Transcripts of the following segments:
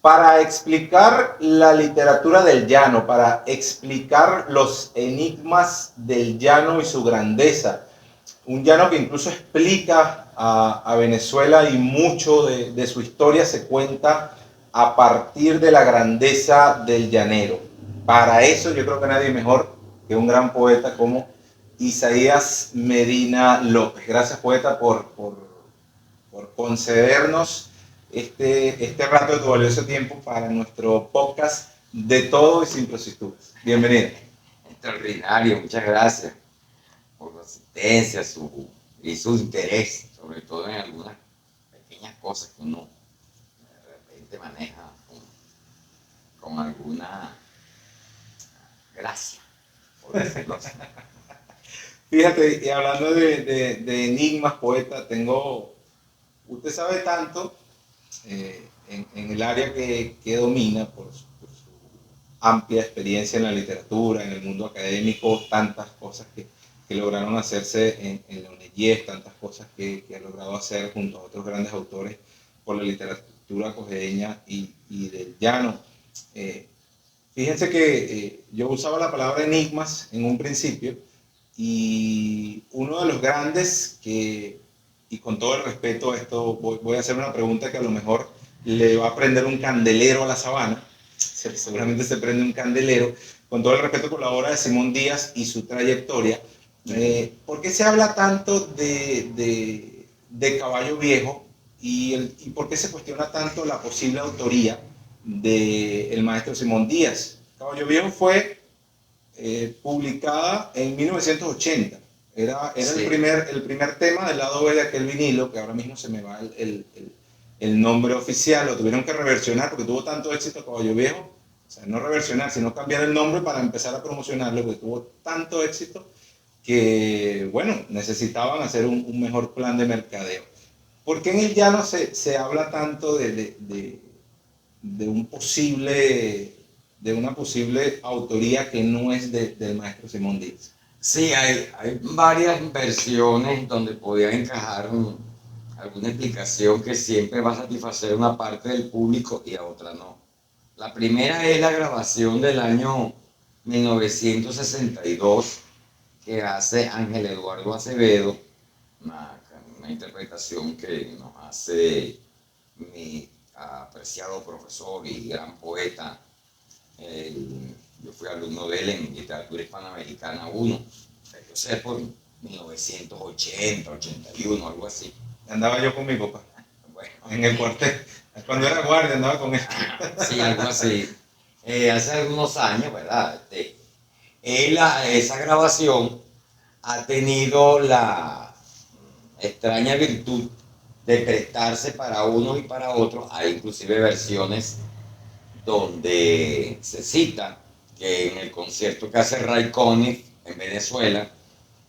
Para explicar la literatura del llano, para explicar los enigmas del llano y su grandeza. Un llano que incluso explica a Venezuela y mucho de su historia se cuenta a partir de la grandeza del llanero. Para eso yo creo que nadie mejor que un gran poeta como Isaías Medina López. Gracias, poeta, por concedernos este rato de tu valioso tiempo para nuestro podcast De Todo y Sin Prostitutas. Bienvenido. Extraordinario, muchas gracias por su asistencia y su interés, sobre todo en algunas pequeñas cosas que uno de repente maneja con alguna gracia, por decirlo así. Fíjate, y hablando de enigmas, poeta, usted sabe tanto en el área que domina por su amplia experiencia en la literatura, en el mundo académico, tantas cosas que lograron hacerse en la UNEYES, tantas cosas que ha logrado hacer junto a otros grandes autores por la literatura cojedeña y del llano. Fíjense que yo usaba la palabra enigmas en un principio y uno de los grandes y con todo el respeto a esto, voy a hacer una pregunta que a lo mejor le va a prender un candelero a la sabana, seguramente se prende un candelero, con todo el respeto por la obra de Simón Díaz y su trayectoria. ¿Por qué se habla tanto de Caballo Viejo y por qué se cuestiona tanto la posible autoría del maestro Simón Díaz? Caballo Viejo fue publicada en 1980. Era sí. el primer tema del lado B de aquel vinilo, que ahora mismo se me va el nombre oficial, lo tuvieron que reversionar porque tuvo tanto éxito Caballo Viejo, o sea, no reversionar, sino cambiar el nombre para empezar a promocionarlo, porque tuvo tanto éxito que, bueno, necesitaban hacer un mejor plan de mercadeo. ¿Por qué en el llano se habla tanto de un posible, de una posible autoría que no es del maestro Simón Díaz? Sí, hay varias versiones donde podía encajar alguna explicación que siempre va a satisfacer una parte del público y a otra no. La primera es la grabación del año 1962 que hace Ángel Eduardo Acevedo, una interpretación que nos hace mi apreciado profesor y gran poeta. Yo fui alumno de él en Literatura Hispanoamericana 1, yo sé, por 1980, 81, algo así. Andaba yo con mi papá, bueno, en el cuartel. Cuando era guardia andaba con él. Sí, algo así. Hace algunos años, ¿verdad? Esa grabación ha tenido la extraña virtud de prestarse para unos y para otros. Hay inclusive versiones donde se cita que en el concierto que hace Ray Conniff en Venezuela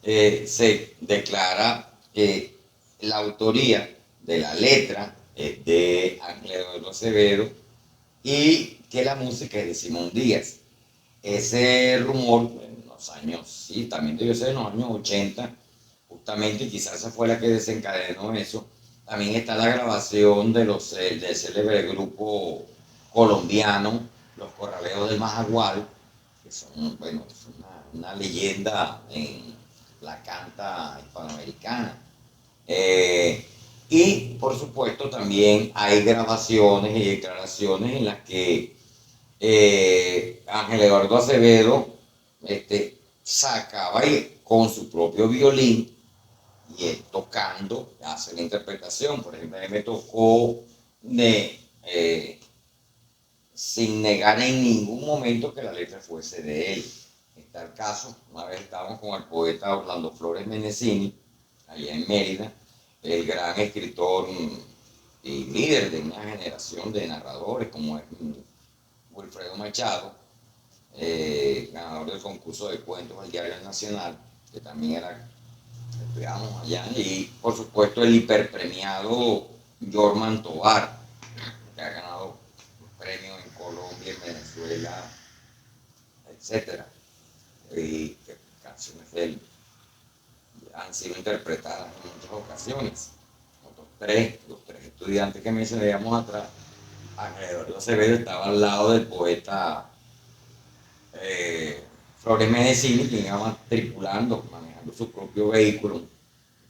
se declara que la autoría de la letra es de Ángel Eduardo Acevedo y que la música es de Simón Díaz. Ese rumor en los años, sí, también debió ser en los años 80, justamente, quizás esa fue la que desencadenó eso. También está la grabación del célebre grupo colombiano, Los Corraleros del Majagual, que son, bueno, es una leyenda en la canta hispanoamericana. Y por supuesto también hay grabaciones y declaraciones en las que Ángel Eduardo Acevedo sacaba con su propio violín y él tocando hace la interpretación. Por ejemplo, a mí me tocó sin negar en ningún momento que la letra fuese de él. Está el caso, una vez estábamos con el poeta Orlando Flores Menecini, allá en Mérida, el gran escritor y líder de una generación de narradores como es Wilfredo Machado, ganador del concurso de cuentos del Diario Nacional, que también era, estudiamos allá, y por supuesto el hiperpremiado Jorman Tobar, que ha ganado premios en Colombia, en Venezuela, etc. Y que canciones de él han sido interpretadas en muchas ocasiones. Los tres estudiantes que mencionábamos atrás Ángel Eduardo Acevedo estaba al lado del poeta Flores Menecini, quien iba tripulando, manejando su propio vehículo, un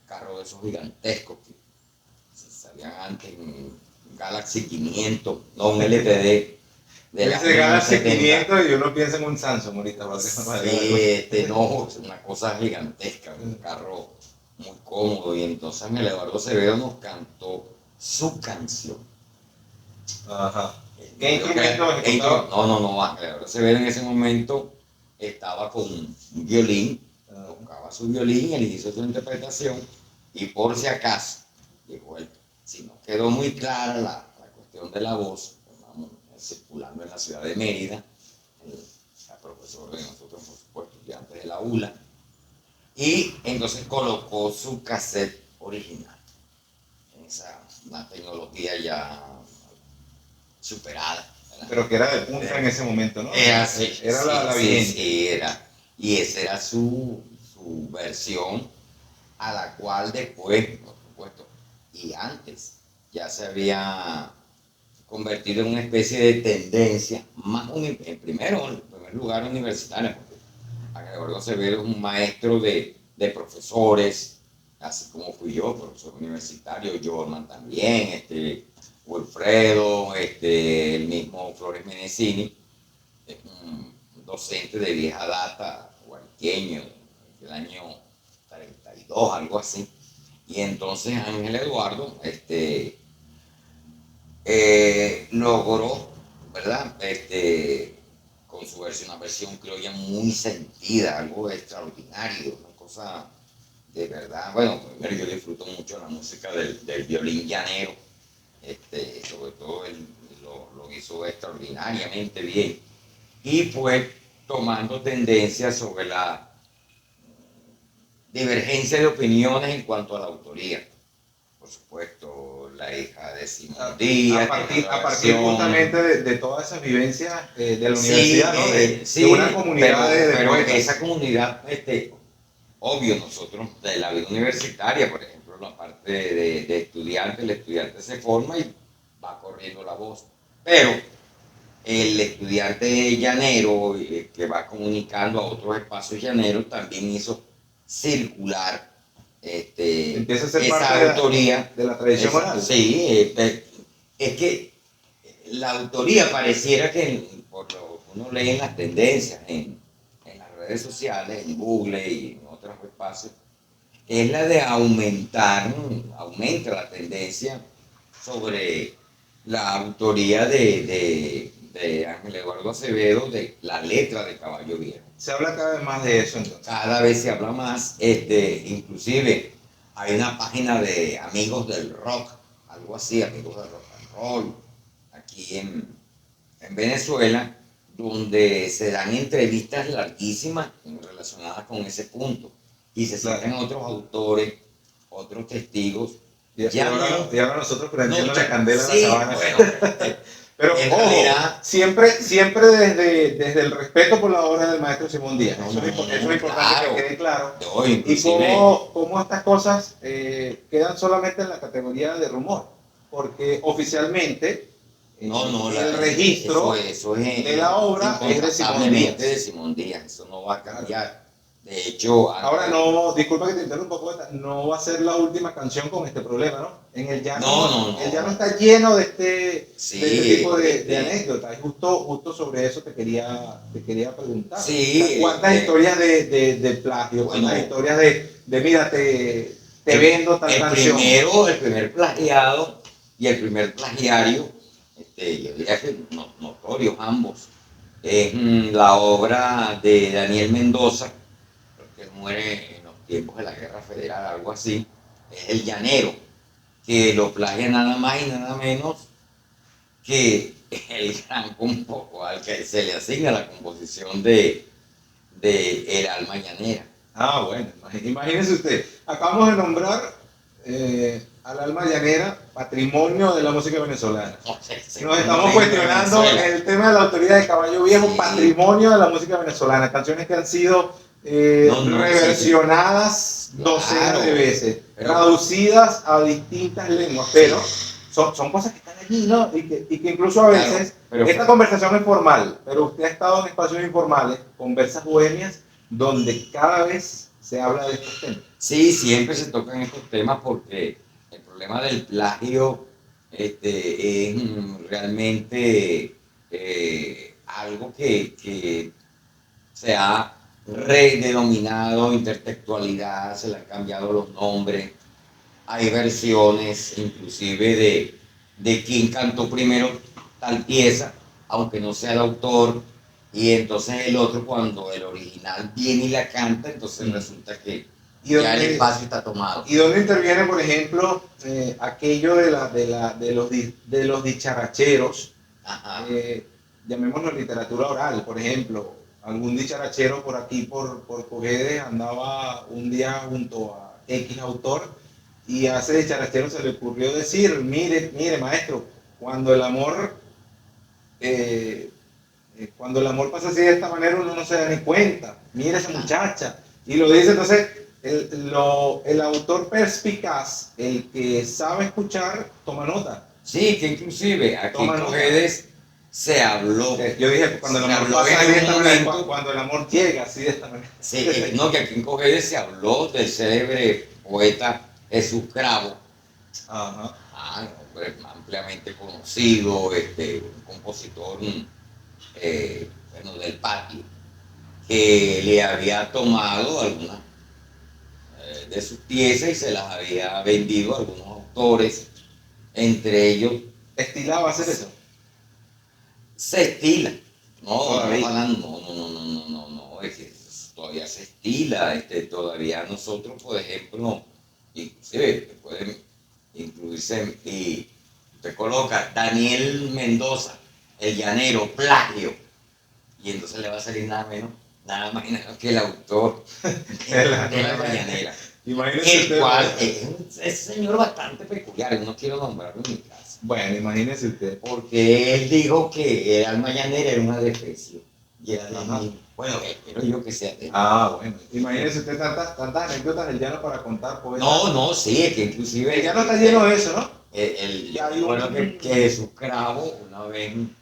carro de esos gigantescos que se salían antes en Galaxy 500, no un LTD de la Dice Galaxy 70. 500 y uno piensa en un Samsung ahorita. Sí, no, es una cosa gigantesca, un carro muy cómodo. Y entonces Ángel Eduardo Acevedo nos cantó su canción. Ajá. ¿Qué instrumento No, ejecutaba? no, Ángel Eduardo Acevedo en ese momento estaba con un violín, tocaba su violín, él hizo su interpretación y por si acaso, dijo él, si no quedó muy clara la cuestión de la voz, vamos circulando en la ciudad de Mérida, la profesora de nosotros, por supuesto, estudiantes de la ULA, y entonces colocó su cassette original, una tecnología ya superada. Pero que era de punta en ese momento, ¿no? Era, sí, Era sí, la sí, vigente. sí, era. Y esa era su versión, a la cual después, por supuesto, y antes, ya se había convertido en una especie de tendencia, más en primer lugar universitaria, porque Gregorio Acevedo es un maestro de profesores, así como fui yo, profesor universitario, Jorman también, Wilfredo, el mismo Flores Menecini, es un docente de vieja data, guariqueño, del año 32, algo así. Y entonces Ángel Eduardo logró, ¿verdad? Con su versión, una versión criolla muy sentida, algo extraordinario, una cosa de verdad. Bueno, primero yo disfruto mucho la música del violín llanero, sobre todo él lo hizo extraordinariamente bien. Y fue tomando tendencias sobre la divergencia de opiniones en cuanto a la autoría. Por supuesto, la hija de Simón Díaz. A partir justamente de todas esas vivencias de la Sí, universidad, ¿no? sí, de una comunidad pero poetas. esa comunidad, obvio, nosotros de la vida universitaria, por ejemplo, la parte de estudiante, el estudiante se forma y va corriendo la voz. Pero el estudiante llanero que va comunicando a otros espacios llaneros también hizo circular Empieza a ser esa parte autoría. de la tradición oral. Sí, es que la autoría pareciera que, por lo que uno lee en las tendencias, en las redes sociales, en Google y en otros espacios, es la de aumenta la tendencia sobre la autoría de Ángel Eduardo Acevedo, de la letra de Caballo Viejo. Se habla cada vez más de eso entonces. Cada vez se habla más, inclusive hay una página de amigos del rock, algo así, amigos del rock and roll, aquí en Venezuela, donde se dan entrevistas larguísimas relacionadas con ese punto y se citan otros autores, otros testigos. Y ahora nosotros prendiendo la candela sí, en la sabana. Bueno, pero ojo, realidad, siempre desde el respeto por la obra del maestro Simón Díaz. Eso es importante claro, que quede claro. Y cómo estas cosas quedan solamente en la categoría de rumor. Porque oficialmente el registro eso es de la obra es de Simón Díaz. Eso no va a cambiar. De hecho, ahora no, disculpa que te interrumpa un poco, no va a ser la última canción con este problema, ¿no? En el llano, el llano está lleno de este tipo de anécdotas. Y justo sobre eso te quería preguntar. Sí, ¿Cuántas historias de plagio? ¿Cuántas historias de mira, te vendo tal canción? El primer plagiado y el primer plagiario, yo diría que notorios ambos, es la obra de Daniel Mendoza, que muere en los tiempos de la Guerra Federal, algo así, es El Llanero, que lo plagia nada más y nada menos que el gran compositor al que se le asigna la composición de El Alma Llanera. Ah, bueno, imagínese usted, acabamos de nombrar al Alma Llanera patrimonio de la música venezolana. Nos estamos cuestionando el tema de la autoría de Caballo Viejo, patrimonio de la música venezolana, canciones que han sido reversionadas docenas de veces, traducidas a distintas lenguas, pero son cosas que están allí, ¿no? Y que incluso a Claro, veces, pero esta conversación es formal, pero usted ha estado en espacios informales, conversas bohemias, donde cada vez se habla de estos temas. sí, siempre se tocan estos temas porque el problema del plagio es realmente algo que se ha redenominado intertextualidad, se le han cambiado los nombres, hay versiones inclusive de quién cantó primero tal pieza, aunque no sea el autor, y entonces el otro cuando el original viene y la canta, entonces resulta que ¿Y ya el dónde, espacio está tomado. y dónde interviene, por ejemplo, aquello de los dicharacheros? Ajá. Llamémoslo literatura oral, por ejemplo, algún dicharachero por aquí, por Cojedes, andaba un día junto a X autor y a ese dicharachero se le ocurrió decir, mire maestro, cuando el amor, eh, cuando el amor pasa así de esta manera uno no se da ni cuenta, mire esa muchacha, y lo dice entonces el autor perspicaz, el que sabe escuchar, toma nota. Sí, que inclusive aquí Toma en nota. Cojedes se habló. Yo dije, cuando el Se amor habló pasa en así de algún esta manera, momento. cuando el amor llega así de esta manera. Sí, no, que aquí en Cojedes se habló del célebre poeta Jesús Cravo, Ajá. un hombre ampliamente conocido, un compositor bueno, del patio, que le había tomado algunas de sus piezas y se las había vendido a algunos autores, entre ellos Estilaba hacer eso. se estila. No, Todavía. no, es que todavía se estila, todavía nosotros, por ejemplo, inclusive pueden incluirse, y usted coloca Daniel Mendoza, el llanero, plagio, y entonces le va a salir nada más y nada menos que el autor de la mañanera. Imagínese El usted. cual es un señor bastante peculiar, no quiero nombrarlo en mi casa. Bueno, imagínese usted. Porque él dijo que el alma llanera era una defecio. Y era de Ajá. mí. Bueno, espero yo que sea de mí. Bueno. Imagínese usted tantas anécdotas del llano para contar, poeta. No, sí, es que inclusive. El llano está lleno de eso, ¿no? Bueno, que Jesús Cravo, una vez, un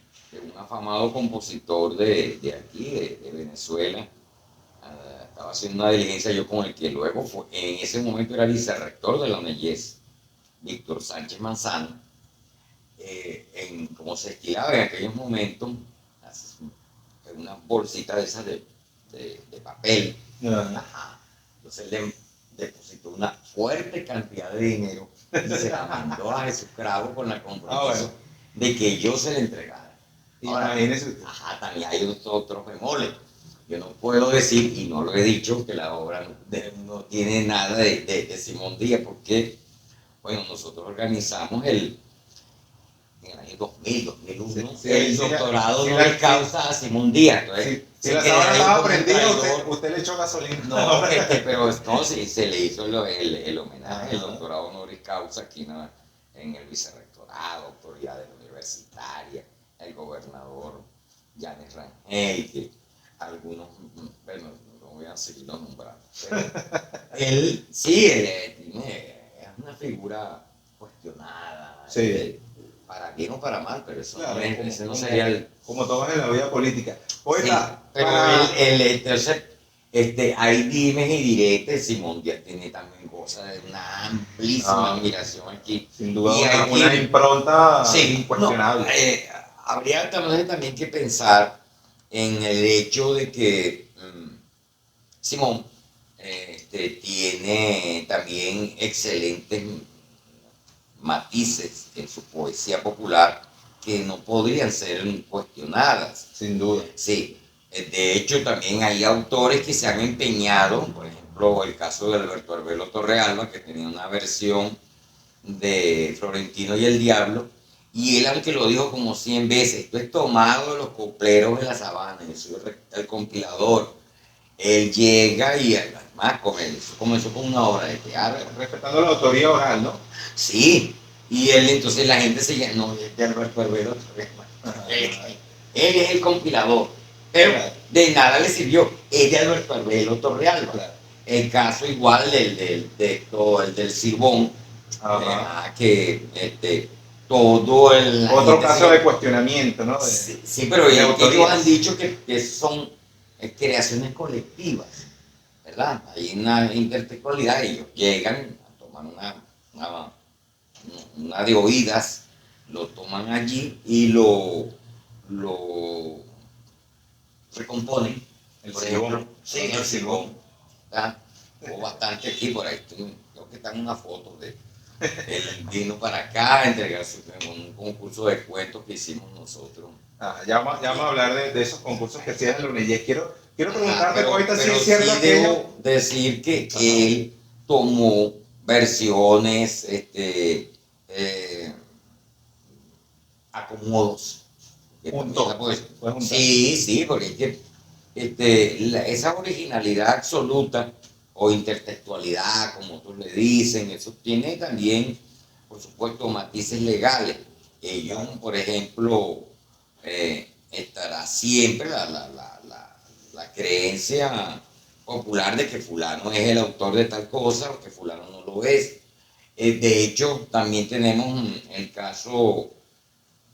afamado compositor de aquí, de Venezuela, estaba haciendo una diligencia yo con el que luego fue, en ese momento era vicerrector de la UNEYES, Víctor Sánchez Manzano, como se estilaba en aquellos momentos, unas bolsitas de esas de papel. Ajá. Entonces le depositó una fuerte cantidad de dinero y se la mandó a Jesús Cravo con la compromiso de que yo se la entregara. Ahora, imagínese usted. también hay otros bemoles. Yo no puedo decir, y no lo he dicho, que la obra no tiene nada de Simón Díaz, porque, bueno, nosotros organizamos en el año 2000, 2001, el doctorado honoris causa a Simón Díaz. Entonces, si la sábana estaba prendida, usted le echó gasolina. No, pero no, sí, se le hizo el homenaje, el doctorado honoris causa aquí en el vicerrectorado, autoridades universitarias, el gobernador Yanes Rangel, que algunos, bueno, no voy a seguirlo nombrando. Él, sí, es una figura cuestionada. Sí. Para bien o para mal, pero eso claro, ese no sería el... Como todos en la vida política. Poeta, sí, pero entonces, hay dimes y diretes. Simón Díaz tiene también cosas de una amplísima admiración aquí. Sin duda, y una impronta incuestionable. Habría también que pensar en el hecho de que Simón tiene también excelentes matices en su poesía popular que no podrían ser cuestionadas. Sin duda. Sí, de hecho también hay autores que se han empeñado, por ejemplo el caso de Alberto Arbelo Torrealba, que tenía una versión de Florentino y el Diablo, y él, aunque lo dijo como 100 veces, esto es tomado de los copleros de la sabana, yo soy el compilador. Él llega y además comenzó con una obra de teatro. Respetando la autoría oral, ¿no? Sí, y él entonces la gente se llama, no, de Alberto Arbelo, él es el compilador, pero de nada le sirvió, es de Alberto Arbelo Torrealba. Claro. El caso igual el del Silbón, que todo el... Otro caso de cuestionamiento, ¿no? Sí, sí, pero de ellos autorías. han dicho que son creaciones colectivas, ¿verdad? Hay una intertextualidad, ellos llegan a tomar una de oídas, lo toman allí y lo recomponen. El Por silbón. ejemplo, sí, el silbón. ¿Verdad? Hubo bastante aquí por ahí. Creo que están unas fotos de él vino para acá a entregarse un concurso de cuentos que hicimos nosotros. Ya vamos a hablar de esos concursos que hacían en la UNEYEC. Quiero preguntarte, Poeta, si pero es cierto sí aquello. debo decir que él tomó versiones, acomodos. Juntó, Pues, fue juntar. sí, porque es que esa originalidad absoluta o intertextualidad, como tú le dicen, eso tiene también, por supuesto, matices legales. Ellos, por ejemplo, estará siempre la creencia popular de que fulano es el autor de tal cosa o que fulano no lo es. De hecho, también tenemos el caso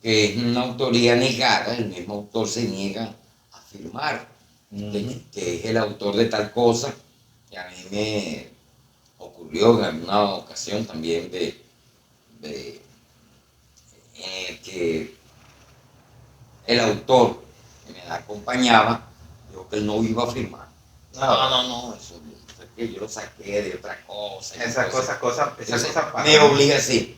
que es una autoría negada, el mismo autor se niega a afirmar que es el autor de tal cosa, y a mí me ocurrió en alguna ocasión también en el que el autor que me acompañaba dijo que él no iba a firmar. No, eso es que yo lo saqué de otra cosa. Esas cosas pasan. Me obliga, sí.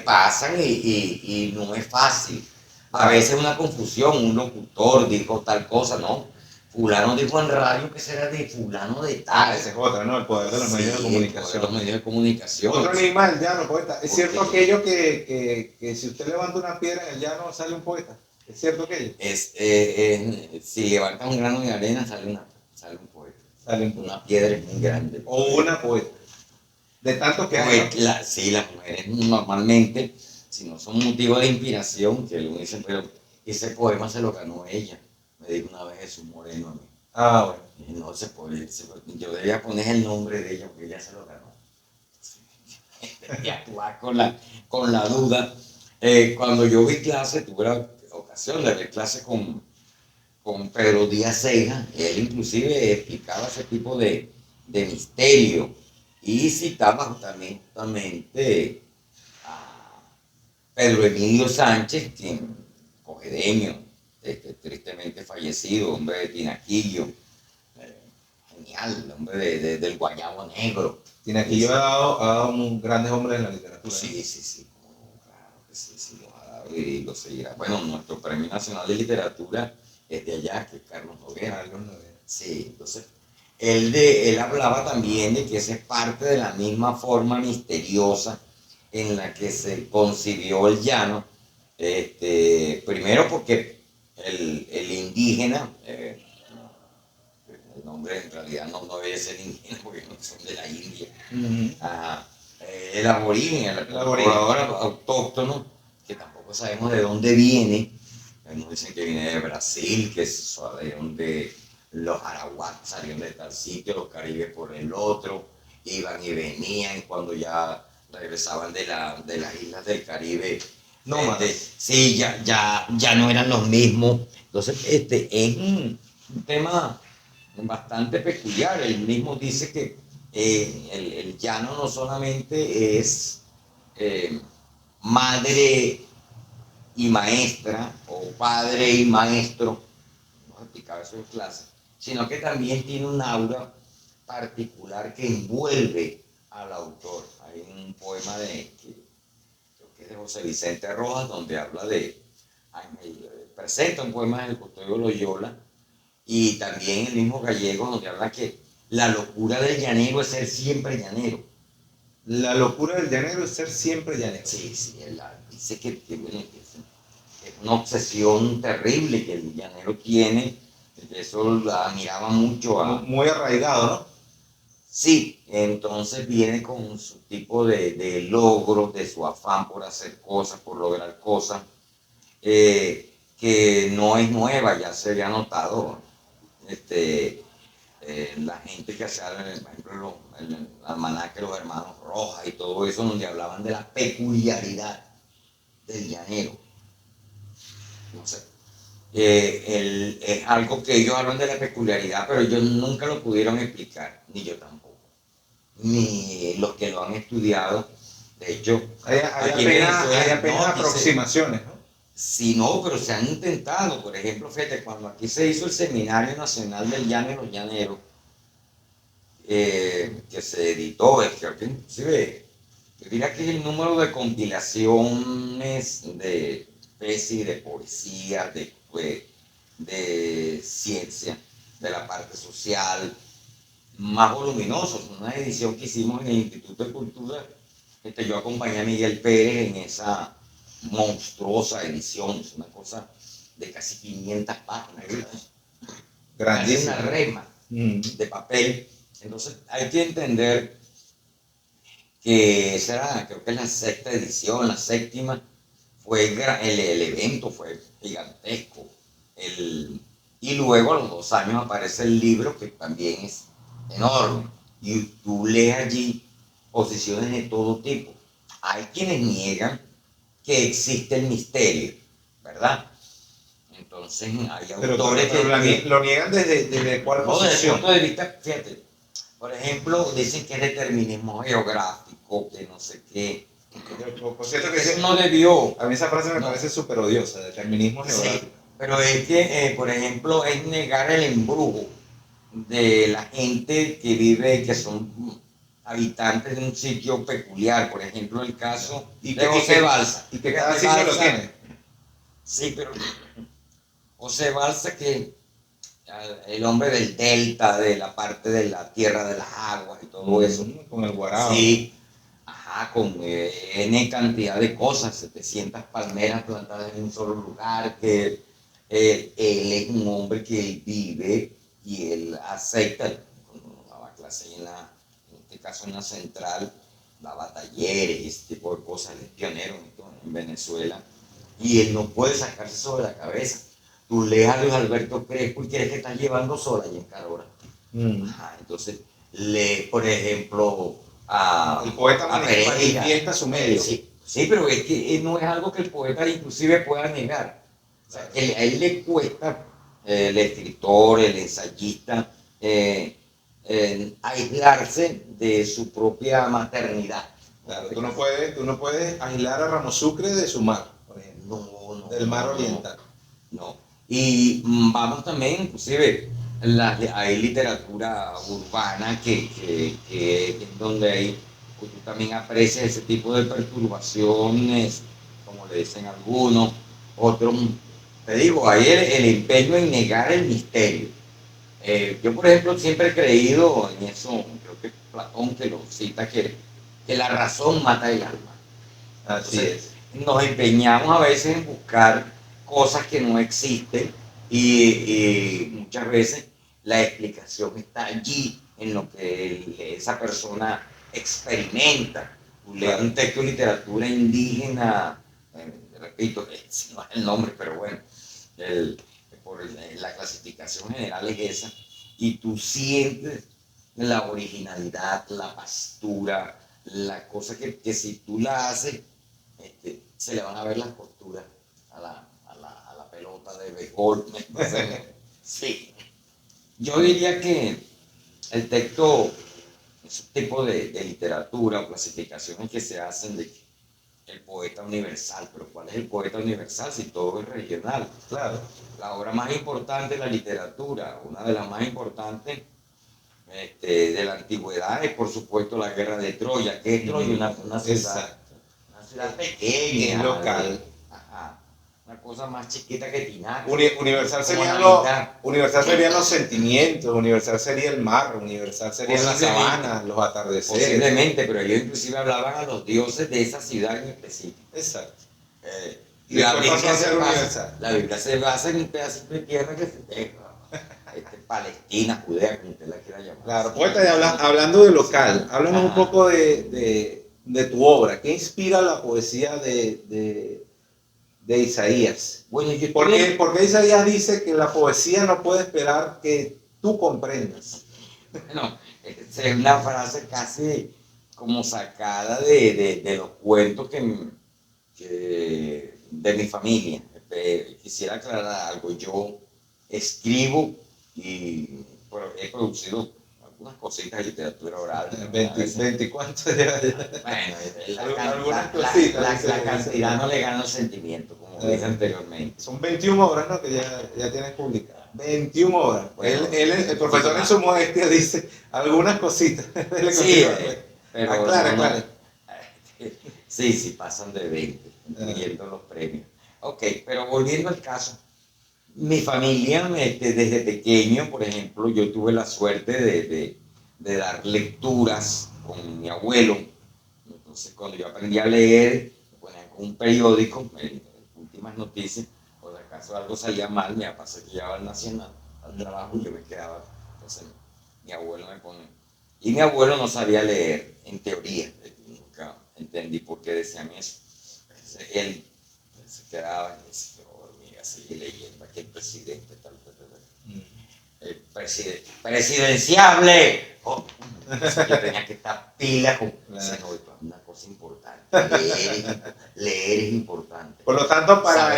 Pasan y no es fácil. A veces una confusión, un locutor dijo tal cosa, ¿no? Fulano dijo en radio que será de fulano de tal. Esa es otra, ¿no? El poder de los medios de comunicación. Los medios de comunicación. Otro animal, llano, poeta. ¿Es cierto aquello que si usted levanta una piedra en el llano sale un poeta? ¿Es cierto aquello? Si levantas un grano de arena sale un poeta. Una piedra es muy grande. O una poeta. De tantos que hay, ¿no? Sí, las mujeres normalmente, si no son motivo de inspiración, que lo dicen, pero ese poema se lo ganó ella. Me dijo una vez Jesús Moreno a mí. Bueno. Y no se puede, yo debía poner el nombre de ella porque ella se lo ganó. Y actuar con la duda. Cuando yo vi clase, tuve la ocasión de ver clase con Pedro Díaz Ceja, él inclusive explicaba ese tipo de misterio y citaba justamente a Pedro Emilio Sánchez, quien cojedeño, tristemente fallecido, hombre de Tinaquillo, genial, hombre del Guayabo Negro. Tinaquillo ha dado grandes hombres en la literatura. Sí, claro que sí, lo ha dado y lo seguirá. Bueno, nuestro Premio Nacional de Literatura es de allá, que es Carlos Noguera. Sí, entonces, él hablaba también de que esa es parte de la misma forma misteriosa en la que se concibió el llano. Primero porque el indígena, el nombre en realidad no debe ser indígena porque no son de la India. El aborigen, el poblador autóctono, que tampoco sabemos de dónde viene. Nos dicen que viene de Brasil, que es de donde los arahuacos salieron de tal sitio, los caribes por el otro, iban y venían cuando ya regresaban de las islas del Caribe. Sí, ya no eran los mismos. Entonces, es un tema bastante peculiar. Él mismo dice que el llano no solamente es madre y maestra, o padre y maestro, no explicaba eso en clase, sino que también tiene un aura particular que envuelve al autor. Hay un poema creo que es de José Vicente Rojas, donde habla presenta un poema del Custodio Loyola, y también el mismo Gallego, donde habla que la locura del llanero es ser siempre llanero. La locura del llanero es ser siempre llanero. Sí, él dice que es una obsesión terrible que el llanero tiene, eso la admiraba mucho. Muy arraigado, ¿no? Sí, entonces viene con su tipo de logros, de su afán por hacer cosas, por lograr cosas, que no es nueva, ya se había notado. La gente que hacía, por ejemplo, el almanaque de los hermanos Rojas y todo eso, donde hablaban de la peculiaridad del llanero. No sé. Es algo que ellos hablan de la peculiaridad, pero ellos nunca lo pudieron explicar, ni yo tampoco, ni los que lo han estudiado. De hecho, aquí en Venezuela, hay apenas no, aquí aproximaciones, ¿no? sí, no, pero se han intentado. Por ejemplo, fíjate, cuando aquí se hizo el Seminario Nacional del Llano y los Llaneros, que se editó, creo que inclusive, yo diría que el número de compilaciones de tesis, de poesía, de ciencia, de la parte social, más voluminosos. Una edición que hicimos en el Instituto de Cultura, yo acompañé a Miguel Pérez en esa monstruosa edición, es una cosa de casi 500 páginas, casi una rema de papel. Entonces hay que entender que esa era, creo que es la sexta edición, la séptima, el evento fue gigantesco. Y luego a los 2 años aparece el libro, que también es enorme. Y tú lees allí posiciones de todo tipo. Hay quienes niegan que existe el misterio, ¿verdad? Entonces hay autores que lo niegan desde cuál no, desde el posición. punto de vista, fíjate, por ejemplo, dicen que es determinismo geográfico, que no sé qué. Por cierto que Eso no debió. a mí esa frase me parece súper odiosa, determinismo geográfico. Sí, pero es que, por ejemplo, es negar el embrujo de la gente que vive, que son habitantes de un sitio peculiar. Por ejemplo, el caso de José Balsa. Y que cada sitio lo tiene. Sí, pero José Balsa, que el hombre del delta, de la parte de la tierra de las aguas y todo eso. Con el guarao. Sí, ajá, con N cantidad de cosas, 700 palmeras plantadas en un solo lugar, que él es un hombre que vive y él acepta, cuando daba clase en este caso en la central, daba talleres y ese tipo de cosas, él es pionero en Venezuela, y él no puede sacarse sobre la cabeza. Tú lees a Luis Alberto Crespo y crees que estás llevando sola y en Carora. Ajá, entonces lee, por ejemplo, el poeta Pereira. manifiesta su medio. Sí, sí, pero es que no es algo que el poeta inclusive pueda negar. O sea, a él le cuesta, el escritor, el ensayista, aislarse de su propia maternidad. Claro, tú no puedes aislar a Ramos Sucre de su mar, por ejemplo, del mar oriental. No. Y vamos también, inclusive, hay literatura urbana que es donde tú también aprecias ese tipo de perturbaciones, como le dicen algunos, otros. Te digo, hay el empeño en negar el misterio. Yo, por ejemplo, siempre he creído en eso, creo que es Platón que lo cita, que la razón mata el alma. Así Entonces, es. nos empeñamos a veces en buscar cosas que no existen y muchas veces la explicación está allí en lo que esa persona experimenta. Leer un texto de literatura indígena, repito, no es el nombre, pero bueno, la clasificación general es esa, y tú sientes la originalidad, la pastura, la cosa que si tú la haces, se le van a ver las costuras a la pelota de béisbol. Sí. Yo diría que el texto, ese tipo de literatura o clasificaciones que se hacen de el poeta universal, pero ¿cuál es el poeta universal si todo es regional? Claro. La obra más importante de la literatura, una de las más importantes de la antigüedad es por supuesto la guerra de Troya, que es Troya, una ciudad pequeña, es local. Una cosa más chiquita que Tinaco. Universal serían los sentimientos, universal sería el mar, universal serían las sabanas, los atardeceres. Posiblemente, pero ellos inclusive hablaban a los dioses de esa ciudad en específico. Exacto. Y la Biblia se basa en un pedacito de tierra que se Palestina, Judea, como usted la quiera llamar. Claro, poeta, hablando de local, háblanos un poco de tu obra. ¿Qué inspira la poesía de Isaías? Bueno, ¿Por qué Isaías dice que la poesía no puede esperar que tú comprendas? Bueno, es una frase casi como sacada de los cuentos de mi familia. Quisiera aclarar algo. Yo escribo y he producido algunas cositas de literatura oral. 20 ¿cuánto lleva ya? Bueno, Algunas cositas. la cantidad no le gana el sentimiento, como dije anteriormente. Son 21 obras, ¿no? Que ya tienes publicadas. 21 obras. Bueno, El profesor en su modestia dice algunas cositas. Sí, pero Aclara. Sí, pasan de 20, incluyendo los premios. Ok, pero volviendo al caso, mi familia, desde pequeño, por ejemplo, yo tuve la suerte de dar lecturas con mi abuelo. Entonces, cuando yo aprendí a leer, me ponían con un periódico, últimas noticias, o de acaso algo salía mal, mi papá se llevaba al Nacional, al trabajo, y yo me quedaba. Entonces, mi abuelo me ponía. Y mi abuelo no sabía leer, en teoría. Nunca entendí por qué decían eso. Entonces, él se quedaba y decía, mira, sigue leyendo, aquí el presidente, tal. El presidenciable. Oh, yo tenía que estar pila con una cosa importante. Leer es importante. Por lo tanto, para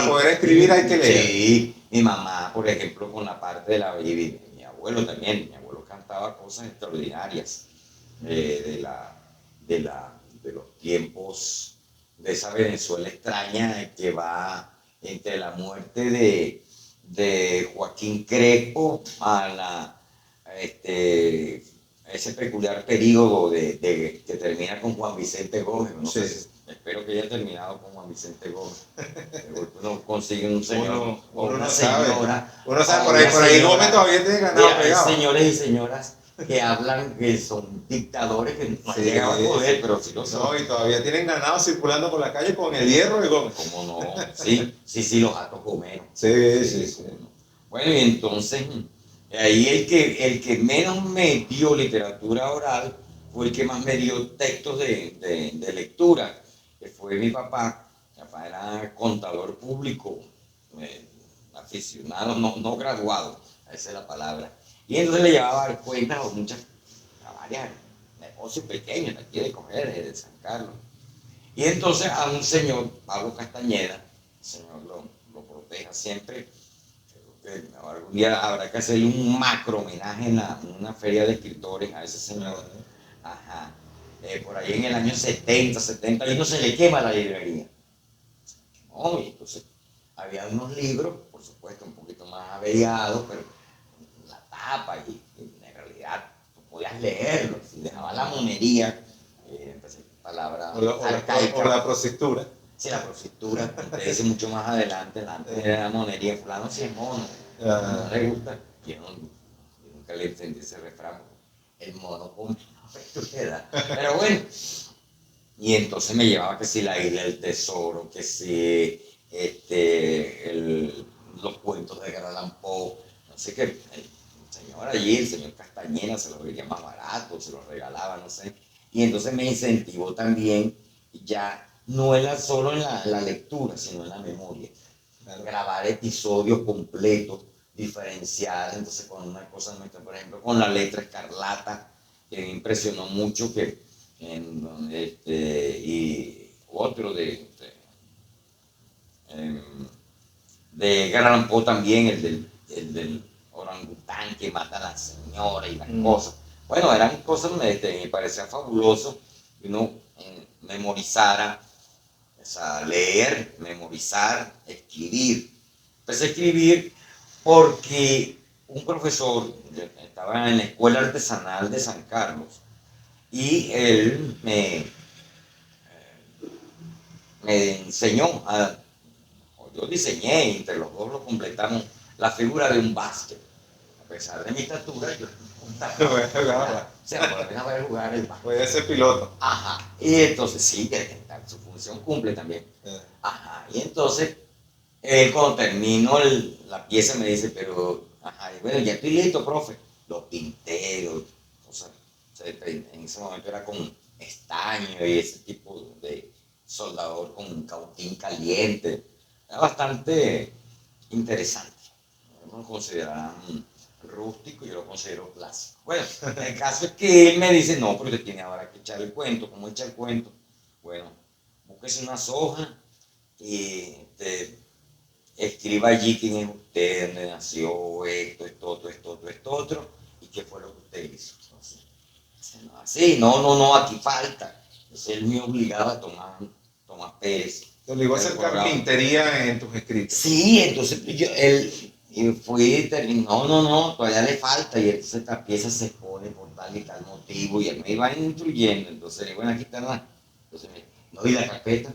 poder escribir hay que leer. Sí, mi mamá, por ejemplo, con la parte de la vida, mi abuelo también. Mi abuelo cantaba cosas extraordinarias de los tiempos de esa Venezuela extraña que va entre la muerte de Joaquín Crespo a ese peculiar periodo que termina con Juan Vicente Gómez. No sé si, espero que haya terminado con Juan Vicente Gómez. Uno consigue un señor o una señora. Uno sabe, por ahí Gómez todavía tiene ganado pegado. Hay señores y señoras que hablan que son dictadores que no han llegado al poder, pero sí lo son. No, y todavía tienen ganado circulando por la calle con el hierro de Gómez. ¿Cómo no? Sí, los Atos Gomeros. Sí. No. Bueno, y entonces, ahí el que menos me dio literatura oral fue el que más me dio textos de lectura, que fue mi papá. Mi papá era contador público, aficionado, no graduado, esa es la palabra. Y entonces le llevaba a dar cuentas a varios negocios pequeños de aquí de Coger, de San Carlos. Y entonces a un señor, Pablo Castañeda, el señor lo proteja siempre. Creo que algún día habrá que hacerle un macro homenaje en una feria de escritores a ese señor. Ajá. Por ahí en el año 70, y no se le quema la librería. No, y entonces había unos libros, por supuesto, un poquito más averiados, pero la tapa y en realidad tú podías leerlos y dejaba la monería, palabra arcaica. O la prostitura. Sí, la prostitura, te dice mucho más adelante, antes era la monería, fulano si es mono, no le gusta, yo nunca le entendí ese refrán, el mono con prostituta, pero bueno, y entonces me llevaba que si la isla del tesoro, que si los cuentos de Edgar Allan Poe, no sé qué, el señor allí, el señor Castañeda se los veía más barato, se los regalaba, no sé, y entonces me incentivó también, ya no era solo en la lectura, sino en la memoria, grabar episodios completos, diferenciar, entonces con una cosa nuestra, por ejemplo, con la letra escarlata, que me impresionó mucho, y otro de Edgar Allan Poe también, el del orangután que mata a la señora y las cosas. Bueno, eran cosas que me parecía fabuloso que uno memorizara, o sea, leer, memorizar, escribir. Empecé a escribir porque un profesor, estaba en la Escuela Artesanal de San Carlos, y él me enseñó, yo diseñé, y entre los dos lo completamos, la figura de un básquet. A pesar de mi estatura, yo a ver jugar el básquet. Puede ser piloto. Ajá, y entonces sí, que su función cumple también. Ajá, y entonces, cuando termino la pieza me dice, pero, ajá, bueno, ya estoy listo, profe. Lo pinté, o sea, en ese momento era con estaño y ese tipo de soldador con cautín caliente. Era bastante interesante. Algunos consideran rústico, yo lo considero clásico. Bueno, el caso es que él me dice, no, pero usted tiene ahora que echar el cuento. ¿Cómo echa el cuento? Bueno, búsquese unas hojas y escriba allí quién es usted, dónde nació, esto, otro, y qué fue lo que usted hizo. Entonces, no, así, no, aquí falta. Entonces él me obligaba a tomar Pérez. Te obligó a hacer carpintería en tus escritos. Sí, entonces y fui, no, todavía le falta, y entonces esta pieza se pone por tal y tal motivo, y él me iba instruyendo, entonces le bueno, aquí está nada. Entonces no, y la carpeta.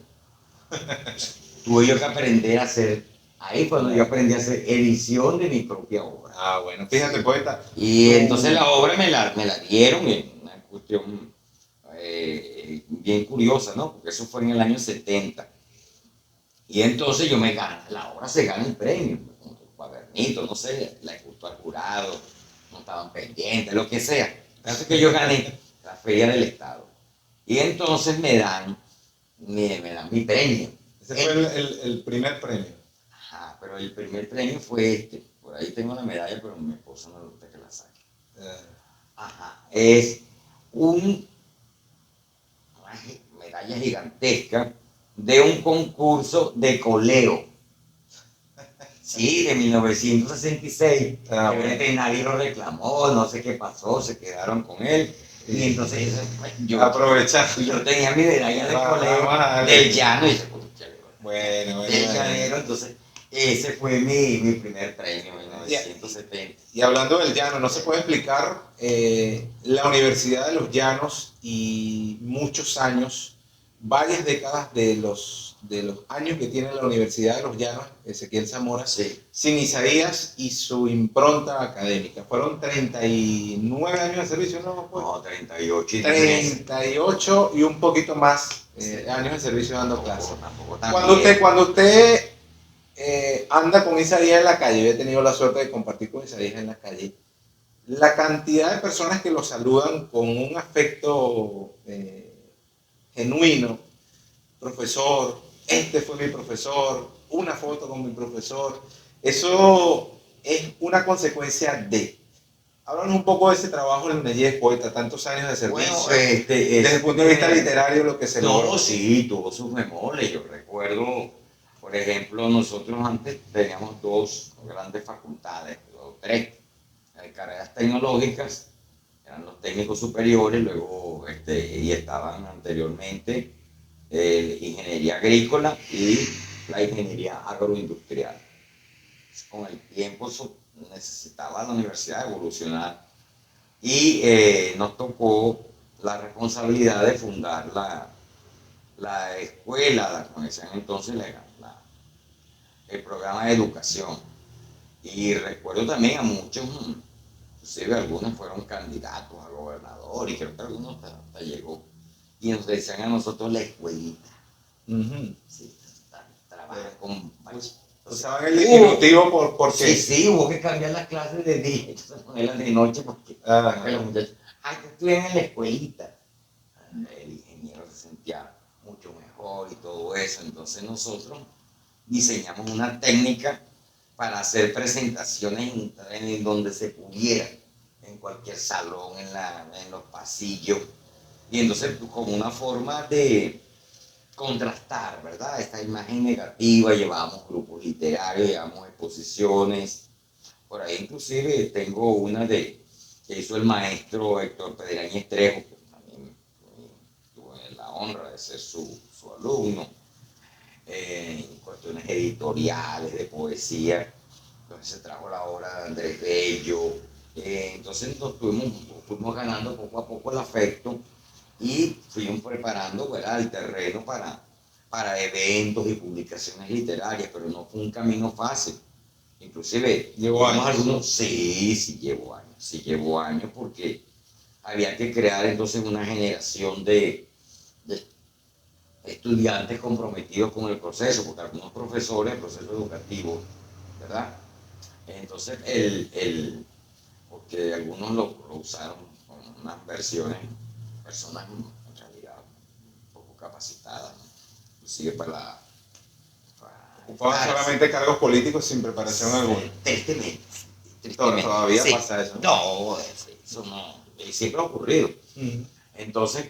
Tuve yo que aprender a hacer, ahí fue donde yo aprendí a hacer edición de mi propia obra. Ah, bueno, fíjate, poeta. Y entonces la obra me la dieron, en una cuestión bien curiosa, ¿no? Porque eso fue en el año 70. Y entonces yo me gano, la obra se gana un premio, un cuadernito, no sé, la gustó al jurado, no estaban pendientes, lo que sea. Así que yo gané la Feria del Estado. Y entonces me dan mi premio. Ese fue el primer premio. Ajá, pero el primer premio fue este. Por ahí tengo la medalla, pero mi esposa no le gusta que la saque. Ajá, es una medalla gigantesca de un concurso de coleo. Sí, de 1966. Bueno. Nadie lo reclamó, no sé qué pasó, se quedaron con él. Y entonces yo tenía mi medalla de coleo del llano. Y bueno, del llanero, entonces ese fue mi primer premio en 1970. Y hablando del llano, no se puede explicar la Universidad de los Llanos y muchos años, varias décadas de los años que tiene la Universidad de los Llanos, Ezequiel Zamora, sí, sin Isaías y su impronta académica. Fueron 39 años de servicio, ¿no? Pues, no, 38 y 38 y un poquito más años de servicio dando clases. Cuando usted anda con Isaías en la calle, yo he tenido la suerte de compartir con Isaías en la calle, la cantidad de personas que lo saludan con un afecto genuino, profesor, este fue mi profesor, una foto con mi profesor, eso es una consecuencia de. Háblanos un poco de ese trabajo en Mellez, poeta, tantos años de servicio. Bueno, desde el punto de vista literario, lo que se logró. No, sí, tuvo sus memorias. Yo recuerdo, por ejemplo, nosotros antes teníamos dos grandes facultades, o tres, carreras tecnológicas, eran los técnicos superiores, luego y estaban anteriormente ingeniería agrícola y la ingeniería agroindustrial. Con el tiempo necesitaba la universidad evolucionar y nos tocó la responsabilidad de fundar la escuela, como decían entonces, el programa de educación. Y recuerdo también a muchos, inclusive algunos fueron candidatos a gobernador y creo que algunos hasta llegó. Y nos decían a nosotros la escuelita. Sí, trabajar con... Usaban el diminutivo porque... Sí, hubo que cambiar las clases de día, entonces ponerlas de noche porque los muchachos, que estudian en la escuelita. El ingeniero se sentía mucho mejor y todo eso, entonces nosotros diseñamos una técnica para hacer presentaciones en donde se pudiera, en cualquier salón, en los pasillos, y entonces como una forma de contrastar, ¿verdad? Esta imagen negativa, llevamos grupos literarios, llevamos exposiciones, por ahí inclusive tengo una que hizo el maestro Héctor Pedreñez Trejo, que también tuve la honra de ser su alumno, en cuestiones editoriales, de poesía, entonces se trajo la obra de Andrés Bello, entonces nos fuimos ganando poco a poco el afecto y fuimos preparando, ¿verdad?, el terreno para eventos y publicaciones literarias, pero no fue un camino fácil. Inclusive, ¿llevó años? Algunos, sí llevó años porque había que crear entonces una generación de estudiantes comprometidos con el proceso, porque algunos profesores, el proceso educativo, ¿verdad? Entonces, porque algunos lo usaron con unas versiones, personas en realidad un poco capacitadas, ¿no? Inclusive para ocupaban solamente cargos políticos sin preparación alguna. Tristemente. Todavía pasa eso. No, eso no, siempre ha ocurrido. Entonces,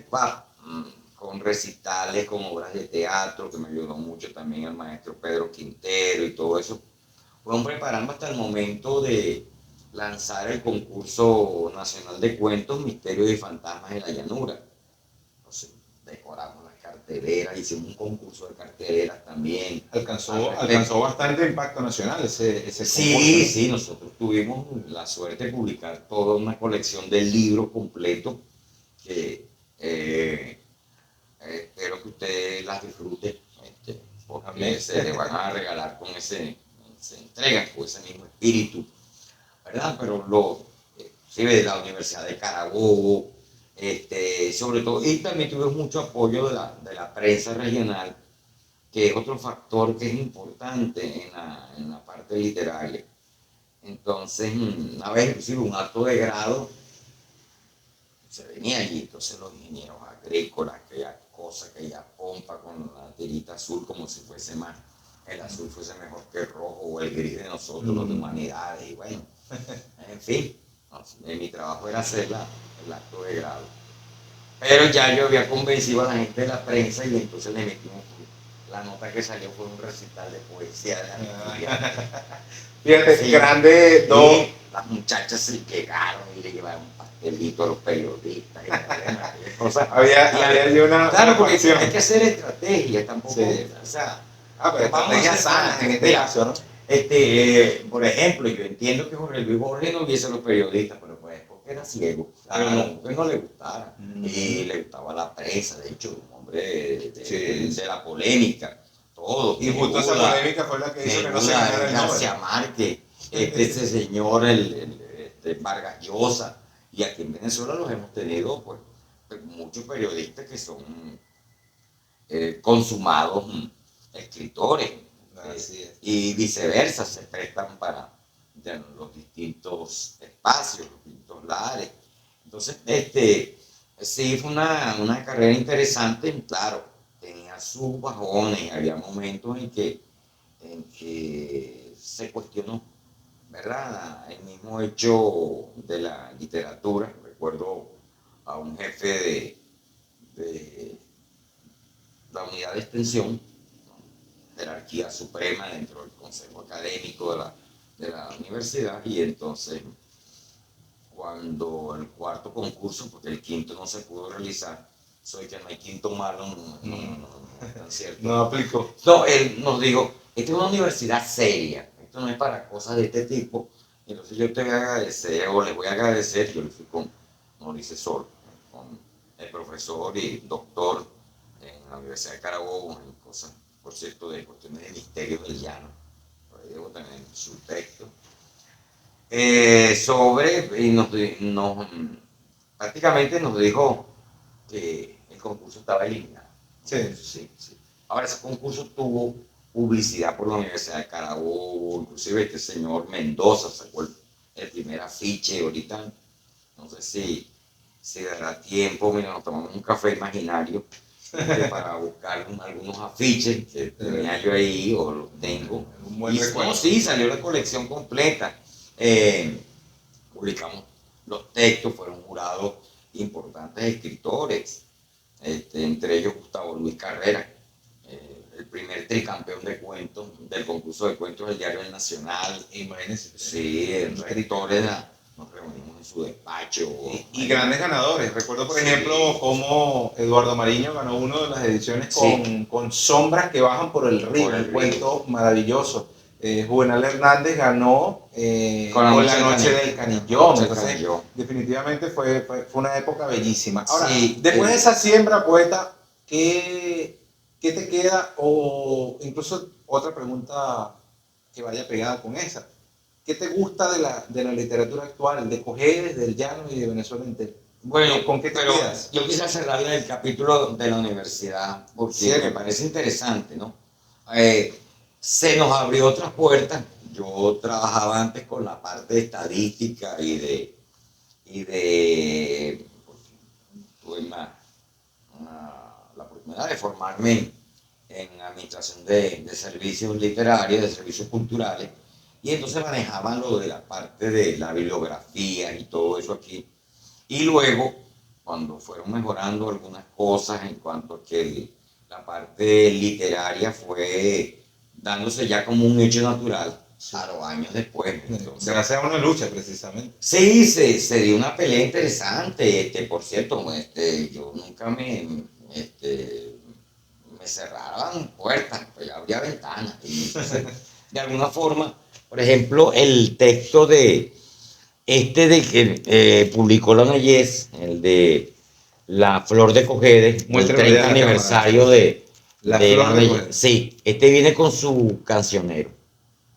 con recitales, con obras de teatro, que me ayudó mucho también el maestro Pedro Quintero y todo eso. Fueron preparando hasta el momento de lanzar el concurso nacional de cuentos Misterios y Fantasmas de la Llanura. Entonces, decoramos las carteleras, hicimos un concurso de carteleras también. Alcanzó bastante impacto nacional ese concurso. Sí, sí, nosotros tuvimos la suerte de publicar toda una colección de libros completos que espero que ustedes las disfruten, porque Amén. se les van a regalar con se entregan con ese mismo espíritu, ¿verdad? Pero sí, de la Universidad de Carabobo, sobre todo, y también tuvimos mucho apoyo de la prensa regional, que es otro factor que es importante en la parte literaria. Entonces, una vez inclusive un acto de grado, se venía allí, entonces los ingenieros agrícolas, aquella cosa, aquella pompa con la tirita azul, como si fuese más, el azul fuese mejor que el rojo o el gris de nosotros, los de humanidades, y bueno, en fin, mi trabajo era hacer el acto de grado. Pero ya yo había convencido a la gente de la prensa y entonces le metimos la nota que salió fue un recital de poesía de la Fíjate, sí, grande, dos. Las muchachas se llegaron y le llevaron un pastelito a los periodistas y cosas. Había allí una. Claro, porque facción. hay que hacer estrategia tampoco. Sí. O sea, pero estrategias sanas en este mira, caso, ¿no? por ejemplo, yo entiendo que Jorge Luis Borges no viese a los periodistas, pero pues porque era ciego, pero no, que no le gustara. Y le gustaba la prensa, de hecho, un hombre de la polémica, todo. Y justo esa polémica fue la que hizo que no se ganara el García Márquez, ese señor, Vargas Llosa, y aquí en Venezuela los hemos tenido, pues, muchos periodistas que son consumados escritores. Y viceversa, se prestan para los distintos espacios, los distintos lares. Entonces, sí fue una carrera interesante, claro, tenía sus bajones, había momentos en que se cuestionó, ¿verdad? El mismo hecho de la literatura. Recuerdo a un jefe de la unidad de extensión, jerarquía suprema dentro del consejo académico de la universidad, y entonces cuando el cuarto concurso, porque el quinto no se pudo realizar, soy que no hay quinto malo, no es cierto. No aplicó. No, él nos dijo, esta es una universidad seria, esto no es para cosas de este tipo, entonces yo te voy a agradecer, o les voy a agradecer, yo le fui con Mauricio Sol, con el profesor y doctor en la Universidad de Carabobo, en cosas, por cierto, de cuestiones de misterio del llano, por ahí debo tener su texto, prácticamente nos dijo que el concurso estaba eliminado. Sí. Ahora, ese concurso tuvo publicidad por la Universidad de Carabobo, inclusive este señor Mendoza sacó el primer afiche. Ahorita no sé si dará tiempo, mira, nos tomamos un café imaginario para buscar algunos afiches que tenía yo ahí, o los tengo. No, sí, salió la colección completa. Publicamos los textos, fueron jurados importantes escritores, entre ellos Gustavo Luis Carrera, el primer tricampeón de cuentos del concurso de cuentos del diario El Nacional. Imagínense. Sí, escritores, nos reunimos en su despacho. Y grandes ganadores. Recuerdo, por ejemplo, cómo Eduardo Mariño ganó una de las ediciones con Sombras que bajan por el río, un cuento maravilloso. Juvenal Hernández ganó con La Noche del Canillón. Entonces, definitivamente fue una época bellísima. Ahora, después de esa siembra, poeta, ¿qué te queda? O incluso otra pregunta que vaya pegada con esa. ¿Qué te gusta de la literatura actual, de Cojedes, del Llano y de Venezuela entero? Bueno, ¿con qué te quedas? Yo quisiera cerrarle el capítulo de la universidad, porque me parece interesante, ¿no? Se nos abrió otras puertas. Yo trabajaba antes con la parte de estadística y tuve la oportunidad de formarme en administración de servicios literarios, de servicios culturales, y entonces manejaban lo de la parte de la bibliografía y todo eso aquí. Y luego cuando fueron mejorando algunas cosas en cuanto a que la parte literaria fue dándose ya como un hecho natural a los años después. Entonces, gracias a una lucha, precisamente. sí, se dio una pelea interesante. Por cierto, yo nunca me cerraban puertas, pues abría ventanas. Entonces, de alguna forma, por ejemplo, el texto de que publicó la Nayez, el de La Flor de Cogede, el Muéstralo ya 30 a la cámara. aniversario La de Flor de Nayez. Cogede. Sí, viene con su cancionero.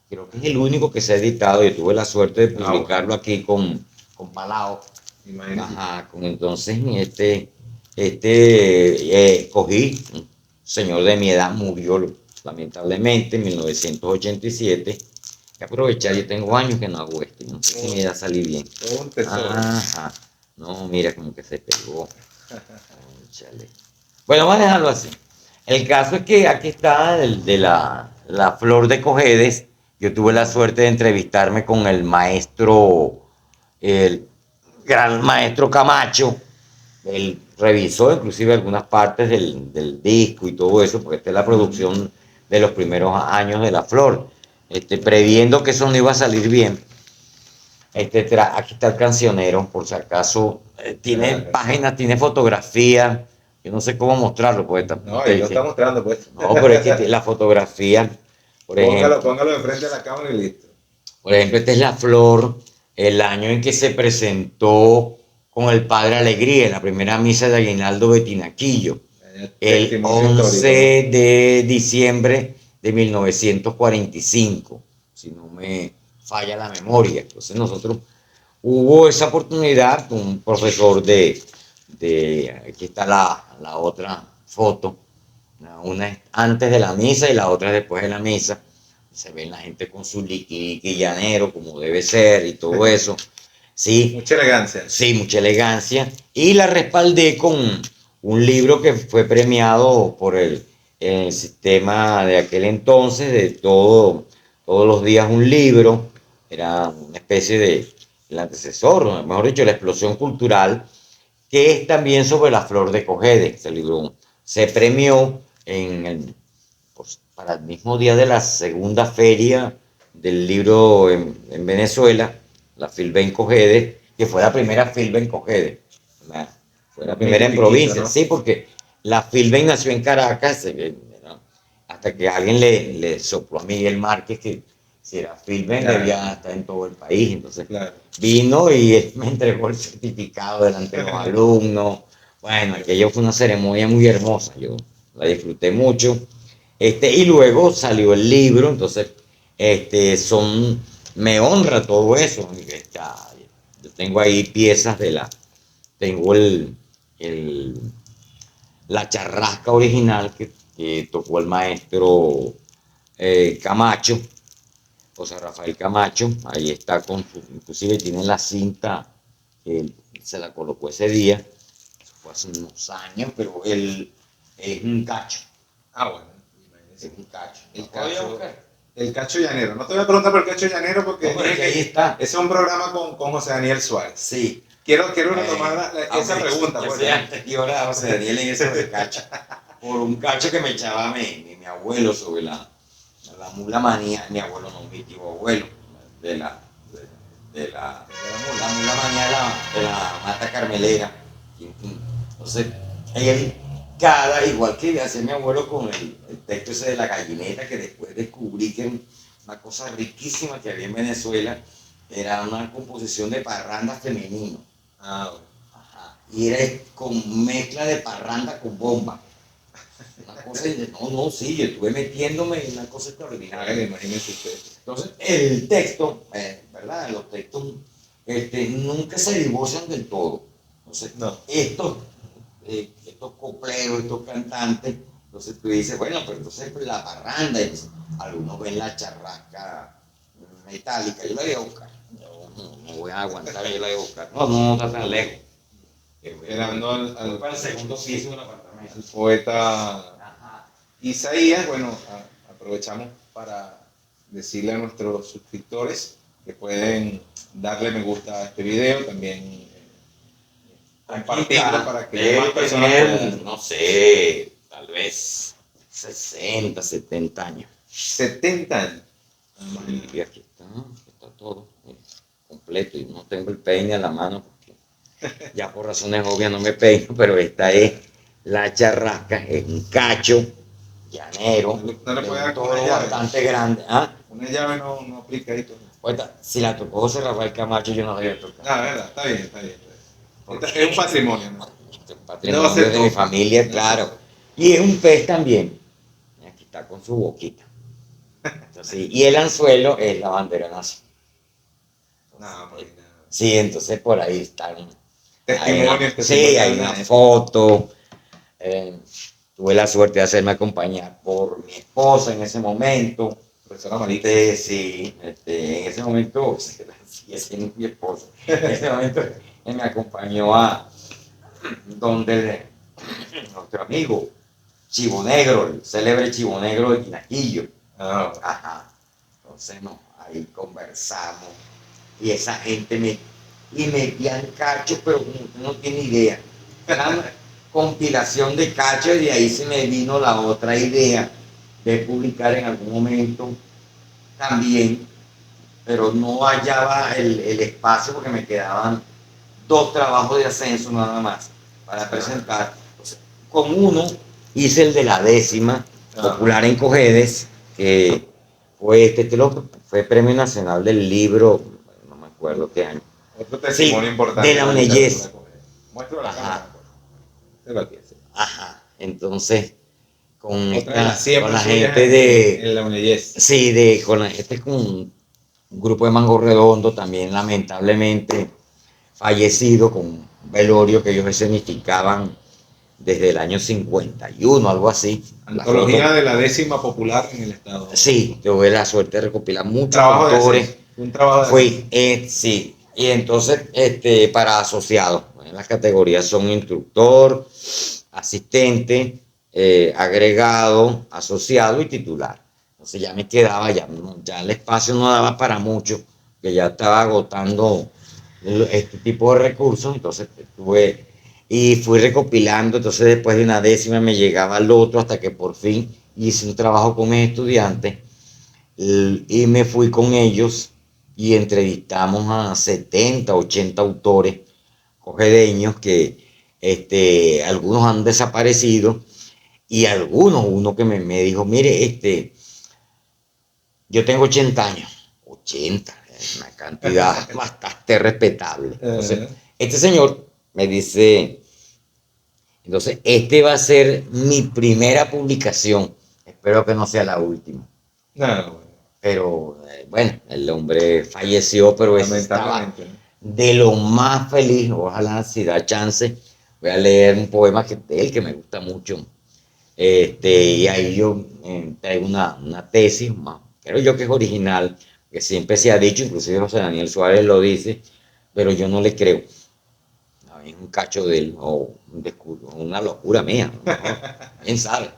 Creo que es el único que se ha editado. Yo tuve la suerte de publicarlo aquí con Palao. Imagínese. Ajá, entonces cogí, un señor de mi edad murió lamentablemente en 1987. Que aprovechar, yo tengo años que no hago esto, no sé si me irá a salir bien. Todo un tesoro. Ajá, no, mira como que se pegó. Cónchale. Bueno, vamos a dejarlo así. El caso es que aquí está el de la Flor de Cojedes. Yo tuve la suerte de entrevistarme con el gran maestro Camacho. Él revisó inclusive algunas partes del disco y todo eso, porque esta es la producción de los primeros años de La Flor. Previendo que eso no iba a salir bien, aquí está el cancionero, por si acaso. Tiene páginas, tiene fotografía. Yo no sé cómo mostrarlo, pues. No, ahí lo está mostrando, pues. No, pero es que la fotografía, por ejemplo. Póngalo de frente a la cámara y listo. Por ejemplo, esta es La Flor, el año en que se presentó con el Padre Alegría, en la primera misa de Aguinaldo de Tinaquillo, el 11 de diciembre de 1945, si no me falla la memoria. Entonces nosotros hubo esa oportunidad con un profesor aquí está la otra foto, una es antes de la misa y la otra es después de la misa. Se ven la gente con su liqui llanero como debe ser y todo eso. Sí, mucha elegancia. Sí, mucha elegancia. Y la respaldé con un libro que fue premiado por el sistema de aquel entonces, de todos los días un libro. Era una especie de el antecesor, mejor dicho, la explosión cultural, que es también sobre la Flor de Cogede. Este libro se premió para el mismo día de la segunda feria del libro en Venezuela, la Filben Cogede, que fue la primera Filben Cogede. Fue la primera en provincia, ¿no? Sí, porque la Filben nació en Caracas, ¿no? Hasta que alguien le sopló a Miguel Márquez que si era Filben debía estar en todo el país. Entonces vino y él me entregó el certificado delante de los alumnos. Bueno, aquello fue una ceremonia muy hermosa, yo la disfruté mucho. Y luego salió el libro, entonces me honra todo eso. Yo tengo ahí piezas tengo el, la charrasca original que tocó el maestro Camacho, José Rafael Camacho. Ahí está inclusive tiene la cinta que él se la colocó ese día, eso fue hace unos años, pero él es un cacho. Ah, bueno. Es un cacho. El cacho llanero. No te voy a preguntar por el cacho llanero porque no, ahí está. Ese es un programa con José Daniel Suárez. Sí. Quiero retomar esa pregunta. Yo fui anterior a José Daniel en eso de cacho. Por un cacho que me echaba mi abuelo sobre la mula manía. Mi abuelo no, mi tío abuelo. De la mula manía de la mata carmelera. Entonces, él igual que hacía mi abuelo con el texto ese de la gallineta, que después descubrí que era una cosa riquísima que había en Venezuela, era una composición de parranda femenino. Ah, bueno. Ajá. Y era con mezcla de parranda con bomba. Una cosa sí, yo estuve metiéndome en una cosa extraordinaria. Imagínese usted. Entonces, el texto, ¿verdad? Los textos nunca se divorcian del todo. Entonces, estos copleros, estos cantantes, entonces tú dices, bueno, pero entonces la parranda, algunos ven la charrasca metálica, yo la voy a buscar. No voy a aguantar, yo la voy a buscar. No está tan lejos. Esperando para el segundo piso del apartamento. El poeta Isaías. Bueno, aprovechamos para decirle a nuestros suscriptores que pueden darle me gusta a este video, también compartirlo para que debe más personas tener, puedan. no sé, tal vez 60, 70 años. 70 años. Y aquí está todo completo. Y no tengo el peine a la mano porque ya por razones obvias no me peino, pero esta es la charrasca, es un cacho llanero, No le de puede un dar con una toro llave. bastante grande. ¿Ah? Una llave no aplica ahí todo. Ahorita, si la tocó José Rafael Camacho, yo no la voy a tocar. Ah, verdad, está bien, está bien. Porque Es un patrimonio, ¿no? este es un No va a patrimonio ser de mi todo. familia, No va a ser claro. todo. Y es un pez también. Aquí está con su boquita. Entonces, y el anzuelo es la bandera nacional. No, pues nada. Sí, entonces por ahí están. Testimonios, Sí, hay testimonios. una foto. Tuve la suerte de hacerme acompañar por mi esposa en ese momento. Profesora Marita. Sí, en ese momento, sigue siendo mi esposa. En ese momento él me acompañó a donde nuestro amigo Chivo Negro, el célebre Chivo Negro de Quinaquillo. Ah, Ajá. Entonces, no, ahí conversamos y esa gente me metían cachos, pero como usted no tiene idea. Era una compilación de cachos y de ahí se me vino la otra idea de publicar en algún momento también, pero no hallaba el espacio porque me quedaban 2 trabajos de ascenso nada más para presentar. Entonces, con uno hice el de la 10ª popular en Cojedes, que fue Premio Nacional del Libro, no me acuerdo qué año. otro testimonio Sí, importante. de la UNEYES. Muestro la Ajá. cámara. Se lo atiende. Ajá, entonces con, Otra de las 100 con la suyas gente de, en la UNEYES. sí, con la gente con un grupo de Mango Redondo también lamentablemente fallecido con un velorio que ellos escenificaban desde el año 51, algo así. Antología de la 10ª popular en el estado. Sí, tuve la suerte de recopilar muchos Trabajo de autores. ascenso. Un trabajo de Fue, sí, y entonces para asociados, en las categorías son instructor, asistente, agregado, asociado y titular. Entonces ya me quedaba, ya el espacio no daba para mucho, que ya estaba agotando este tipo de recursos, entonces tuve y fui recopilando, entonces después de una 10ª me llegaba al otro hasta que por fin hice un trabajo con mis estudiantes y me fui con ellos y entrevistamos a 70, 80 autores cojedeños que algunos han desaparecido y algunos, uno que me dijo, mire, yo tengo 80 años, 80, es una cantidad bastante respetable. Entonces, este señor me dice, entonces, va a ser mi primera publicación, espero que no sea la última. No, bueno. Pero bueno, el hombre falleció, pero eso estaba Lamentablemente. de lo más feliz. Ojalá si da chance, voy a leer un poema de él que me gusta mucho. Y ahí yo traigo una tesis, creo yo que es original, que siempre se ha dicho, inclusive José Daniel Suárez lo dice, pero yo no le creo. A mí es un cacho de él, o una locura mía, ¿no? ¿Quién sabe?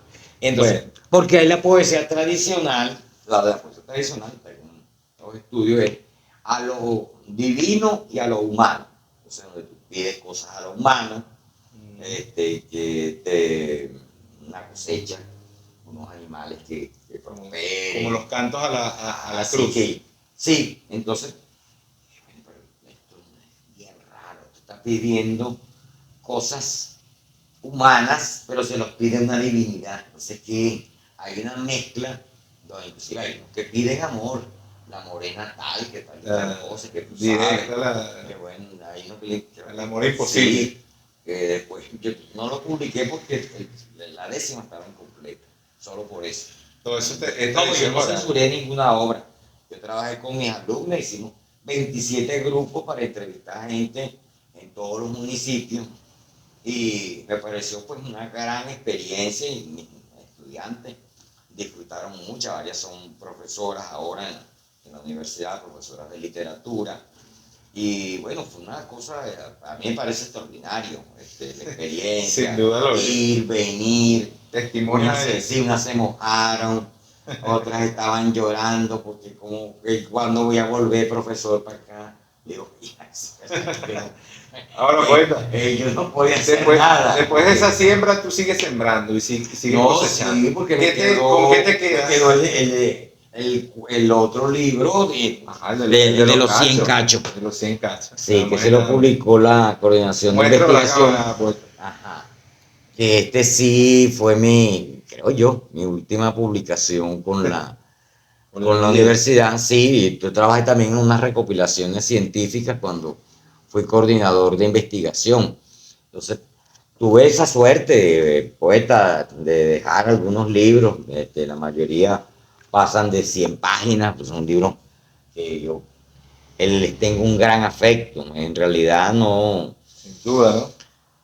Entonces, Bueno. porque hay la poesía tradicional, la de la poesía tradicional, según los estudios, es a lo divino y a lo humano. Entonces, donde tú pides cosas a lo humano, que una cosecha, unos animales que prosperen. Como los cantos a la Así cruz. sí, entonces, pero esto es bien raro, tú estás pidiendo cosas humanas, pero se los pide una divinidad. Entonces que hay una mezcla, donde inclusive hay unos que piden amor, la morena tal, que tal cosa, que tú sabes, que bueno, hay unos que el amor imposible. Sí, que después yo no lo publiqué porque la 10ª estaba incompleta, solo por eso. Todo eso No, yo no censuré ninguna obra. Yo trabajé con mis alumnos, hicimos 27 grupos para entrevistar a gente en todos los municipios y me pareció pues una gran experiencia y mis estudiantes disfrutaron mucho, varias son profesoras ahora en la universidad, profesoras de literatura y bueno, fue una cosa, a mí me parece extraordinario, la experiencia, sin duda lo ir, venir, testimonios unas se mojaron, otras estaban llorando porque como que cuando voy a volver profesor para acá, digo, Ahora, poeta, Yo no podía hacer después, nada. después de esa siembra, tú sigues sembrando y sigues No, cosechando. sí, porque ¿Con qué te quedas? me quedó el otro libro Ajá, de los 100 cachos. De los 100 cachos. Sí, que se lo publicó la Coordinación de Muéstralo a la Investigación. cámara, poeta. Ajá. Que este sí fue creo yo, mi última publicación con la universidad. Sí, yo trabajé también en unas recopilaciones científicas cuando fui coordinador de investigación. Entonces, tuve esa suerte, poeta, de dejar algunos libros. La mayoría pasan de 100 páginas, pues son libros que yo les tengo un gran afecto. En realidad no. Sin duda, ¿no?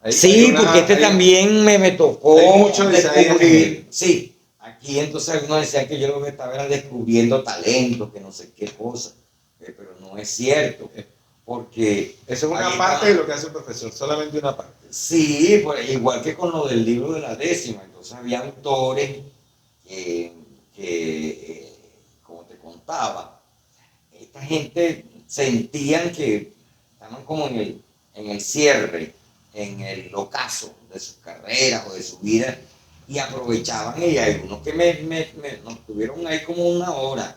Sí, porque también me tocó hay mucho descubrir. Sí, aquí entonces algunos decían que yo lo que estaba era descubriendo talentos, que no sé qué cosa, pero no es cierto, porque eso es una parte de lo que hace el profesor, solamente una parte. Sí, igual que con lo del libro de la décima, entonces había autores que como te contaba, esta gente sentían que estaban como en el cierre, en el ocaso de sus carreras o de su vida, y aprovechaban, y hay unos que nos tuvieron ahí como una hora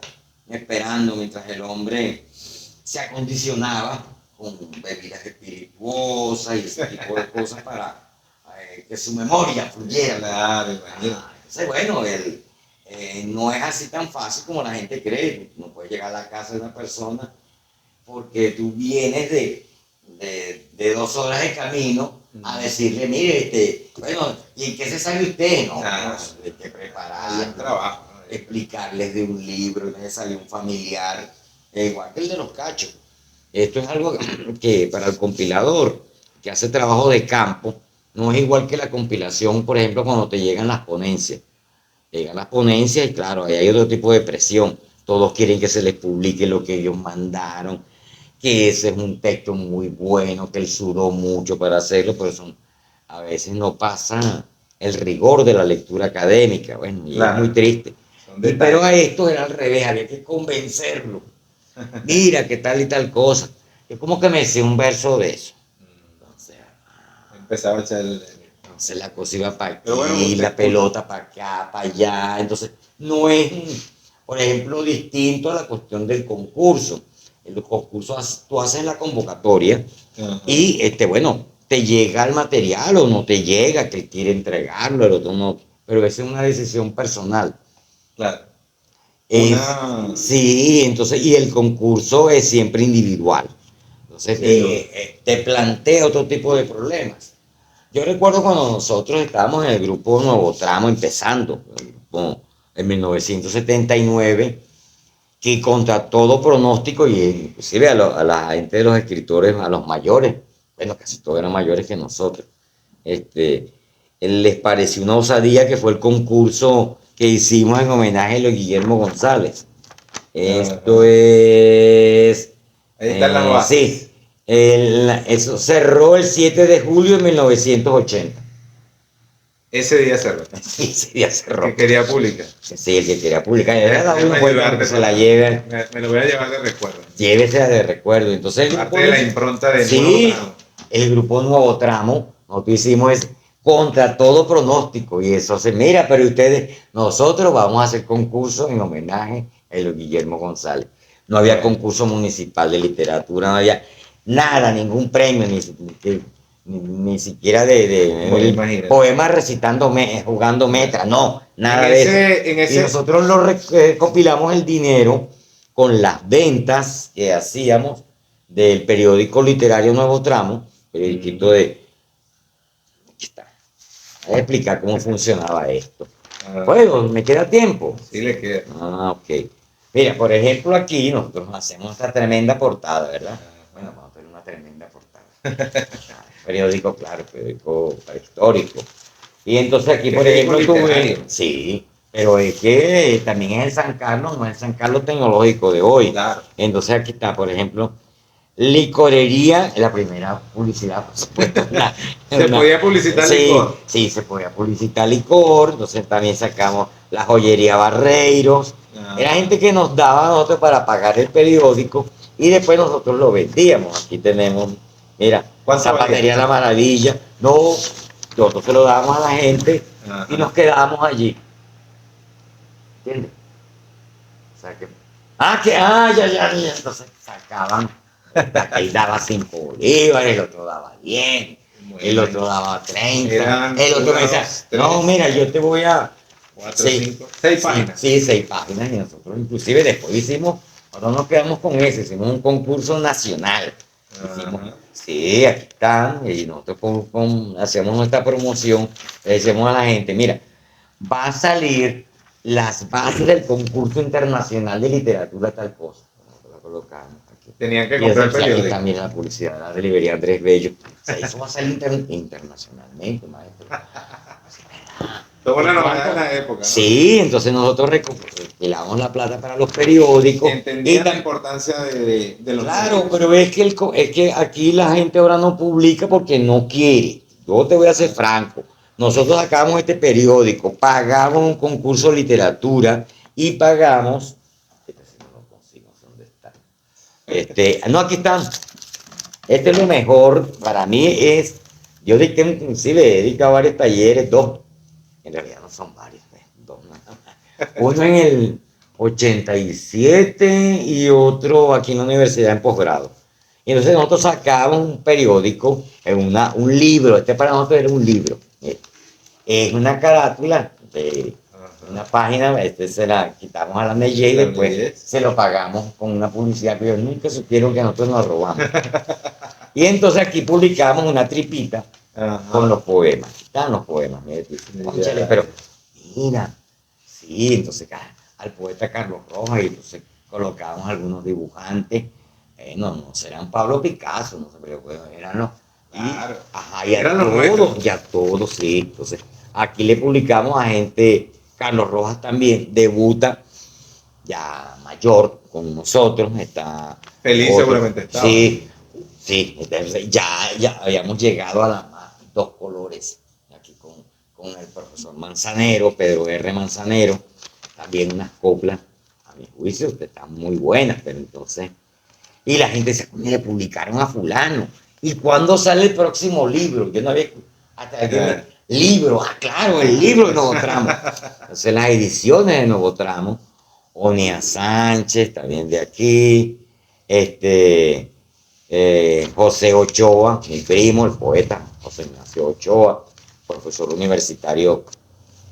esperando mientras el hombre se acondicionaba con bebidas espirituosas y ese tipo de cosas para que su memoria fluyera. Claro, imagino. Entonces, bueno, no es así tan fácil como la gente cree. No puedes llegar a la casa de una persona porque tú vienes de 2 horas de camino a decirle, mire, bueno, ¿y en qué se sabe usted? No, hay que preparar el trabajo, explicarles de un libro, de salir un familiar, igual que el de los cachos. Esto es algo que para el compilador que hace trabajo de campo, no es igual que la compilación, por ejemplo, cuando te llegan las ponencias. Llegan las ponencias y claro, ahí hay otro tipo de presión. Todos quieren que se les publique lo que ellos mandaron, que ese es un texto muy bueno, que él sudó mucho para hacerlo, pero a veces no pasa el rigor de la lectura académica. Bueno, y claro, es muy triste. Pero a esto era al revés, había que convencerlo. Mira, que tal y tal cosa. Yo como que me decía un verso de eso. Entonces, empezaba a echar entonces la cosa iba para aquí, bueno, la pelota para acá, para allá. Entonces, no es, por ejemplo, distinto a la cuestión del concurso. En los concursos tú haces la convocatoria y, bueno, te llega el material o no te llega, que quiere entregarlo, el otro no. Pero esa es una decisión personal. Claro. Sí, entonces, y el concurso es siempre individual. Entonces, te plantea otro tipo de problemas. Yo recuerdo cuando nosotros estábamos en el grupo Nuevo Tramo empezando, en 1979, que contra todo pronóstico, y inclusive a la gente de los escritores, a los mayores, bueno, casi todos eran mayores que nosotros, les pareció una osadía que fue el concurso que hicimos en homenaje a Guillermo González. Esto es... Ahí están las bases. Sí. Eso cerró el 7 de julio de 1980. Ese día cerró. Sí, ese día cerró. El que quería publicar. Sí, el que quería publicar. Que se la lleve. Me lo voy a llevar de recuerdo. Llévesela de recuerdo. Entonces, parte de la impronta de Nuevo Tramo. El grupo Nuevo Tramo, nosotros hicimos es contra todo pronóstico. Y eso se mira, pero ustedes, nosotros vamos a hacer concurso en homenaje a Guillermo González. No había concurso municipal de literatura, no había nada, ningún premio, ni siquiera de poemas recitando, jugando metra, no, nada de eso. Y nosotros lo recopilamos el dinero con las ventas que hacíamos del periódico literario Nuevo Tramo, periódico de... Aquí está. Voy a explicar cómo funcionaba esto. Bueno, ¿me queda tiempo? Sí, le queda. Ok. Mira, por ejemplo, aquí nosotros hacemos esta tremenda portada, ¿verdad? Bueno, vamos a tener una tremenda portada. Periódico, claro, periódico histórico. Y entonces aquí, por ejemplo, sí, pero es que también es el San Carlos, no es el San Carlos tecnológico de hoy. Claro. Entonces aquí está, por ejemplo, licorería, la primera publicidad, por supuesto. ¿Se podía publicitar licor? Sí, se podía publicitar licor. Entonces también sacamos la joyería Barreiros. Era gente que nos daba a nosotros para pagar el periódico y después nosotros lo vendíamos. Aquí tenemos, mira. ¿Cuánto Zapatería valía? La Maravilla. No, nosotros se lo dábamos a la gente Ajá. y nos quedábamos allí. ¿Entiendes? O sea que. Ya. Entonces sacaban. Aquel daba 5 bolívares, el otro daba 10, el otro daba 30. Eran El otro me decía, unos no, mira, yo te voy a. 4, Sí, 5, 6 sí, páginas. sí, 6 páginas. Y nosotros, inclusive, después hicimos. Ahora nos quedamos con eso, hicimos un concurso nacional. Hicimos, Ajá. sí, aquí están, y nosotros hacemos nuestra promoción, le decimos a la gente, mira, va a salir las bases del concurso internacional de literatura tal cosa. Nosotros la colocamos aquí. Tenían que Y eso, comprar el o sea, y periódico. también la publicidad de la librería Andrés Bello. O sea, eso va a salir internacionalmente, maestro. Fue una ¿Y novedad en cuánto? la época, ¿no? Sí, entonces nosotros recopilamos la plata para los periódicos. Entendían la importancia de los Claro, números. pero es que aquí la gente ahora no publica porque no quiere. Yo te voy a ser franco. Nosotros sacamos este periódico, pagamos un concurso de literatura y pagamos. Este sí no lo consigo, no sé dónde está. No, aquí están. Este es lo mejor para mí es. Yo dicté, inclusive he dedicado varios talleres, dos. En realidad no son varios, dos nada más. Uno en el 87 y otro aquí en la universidad en posgrado. Y entonces nosotros sacábamos un periódico, un libro, este para nosotros era un libro. Es una carátula de una página, se la quitamos a la Neye y después se lo pagamos con una publicidad que ellos nunca supieron que nosotros nos robamos. Y entonces aquí publicamos una tripita con los poemas. Están los poemas, cónchale, pero mira, sí, entonces al poeta Carlos Rojas y entonces colocamos algunos dibujantes, no serán Pablo Picasso, no sé, pero bueno, eran los. Claro. Ajá, y a Eran los todos, nuestros. y a todos, sí. Entonces, aquí le publicamos a gente, Carlos Rojas también debuta ya mayor con nosotros, está Feliz otro, seguramente estaba. sí, sí, ya habíamos llegado a las dos colores, aquí con el profesor Manzanero, Pedro R. Manzanero, también unas coplas, a mi juicio, que están muy buenas, pero entonces, y la gente dice, le publicaron a fulano, ¿y cuándo sale el próximo libro? Yo no había, hasta que libro, claro, el libro de Novotramo. Entonces las ediciones de Novotramo, Onia Sánchez, también de aquí, José Ochoa, mi primo, el poeta José Ignacio Ochoa, profesor universitario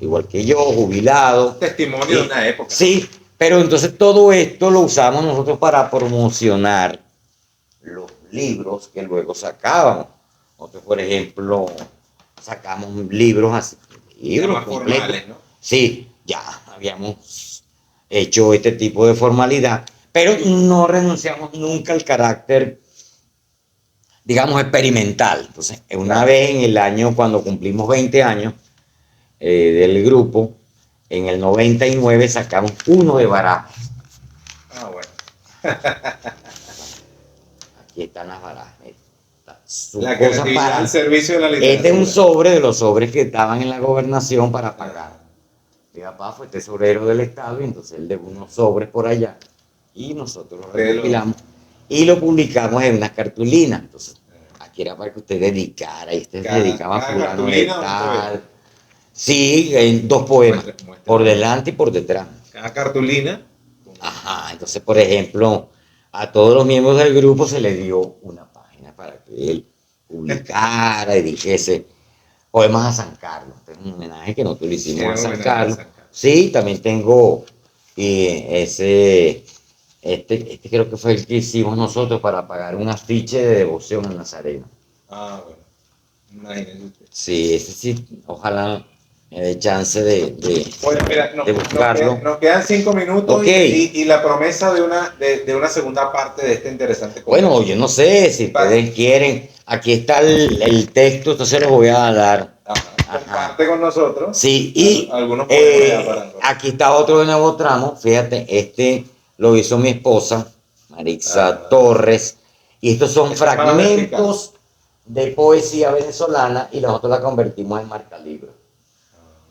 igual que yo, jubilado. Testimonio de una época. Sí, pero entonces todo esto lo usamos nosotros para promocionar los libros que luego sacábamos. Nosotros, por ejemplo, sacamos libros así, libros más completos. formales, ¿no? Sí, ya habíamos hecho este tipo de formalidad, pero no renunciamos nunca al carácter, digamos, experimental. Entonces, una vez en el año, cuando cumplimos 20 años del grupo, en el 99 sacamos uno de barajas. Ah, bueno. Aquí están las barajas. La creatividad al servicio de la literatura. Este es un sobre de los sobres que estaban en la gobernación para pagar. Mi papá fue tesorero del Estado y entonces él dejó unos sobres por allá y nosotros lo recopilamos y lo publicamos en unas cartulinas. Entonces, aquí era para que usted dedicara y usted dedicaba a fulano de tal. Sí, en dos poemas, por delante y por detrás. Cada cartulina. Ajá, entonces, por ejemplo, a todos los miembros del grupo se les dio una página para que él publicara y dijese poemas a San Carlos. Este es un homenaje que nosotros le hicimos a San Carlos. Sí, también tengo este creo que fue el que hicimos nosotros para pagar un afiche de devoción al Nazareno. Ah, bueno. Imagínense usted. Sí, ese sí, ojalá me dé chance de bueno, mira, de buscarlo. Nos quedan 5 minutos y la promesa de una segunda parte de este interesante conversación. Bueno, yo no sé si ustedes quieren. Aquí está el texto, entonces los voy a dar. Comparte con nosotros. Sí, y algunos poemas aquí está otro de Novotramo. Fíjate, este lo hizo mi esposa, Marixa Torres. Y estos son fragmentos de poesía venezolana y nosotros la convertimos en marcalibro.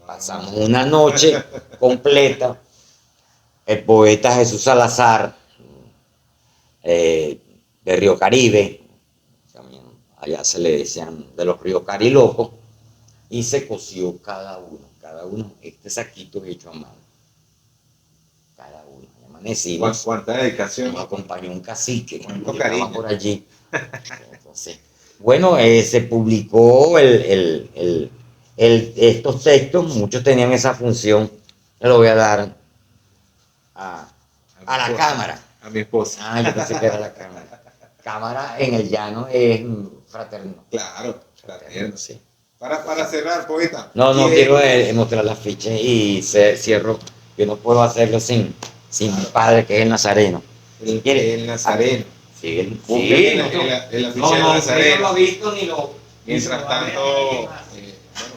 Pasamos una noche completa. El poeta Jesús Salazar, de Río Caribe, también allá se le decían de los ríos Carilocos, y se cosió cada uno, este saquito hecho a mano, cada uno. Y amanecimos, ¿Cuánta dedicación? nos acompañó un cacique que Cuánto estaba cariño. por allí. Entonces, bueno, se publicó estos textos, muchos tenían esa función, se lo voy a dar a, a la cámara. A mi esposa. Ah, yo pensé que era la cámara. Cámara en el llano es fraterno. Claro, fraterno. Sí. Para cerrar, poeta. No ¿quién- quiero mostrar las fichas y cierro. Yo no puedo hacerlo sin mi padre, que es el nazareno. Si quiere. El nazareno. Sí, Busquen en nosotros- la ficha no, del no nazareno. lo he visto ni lo. Mientras ni lo va a ver tanto, nadie más. bueno,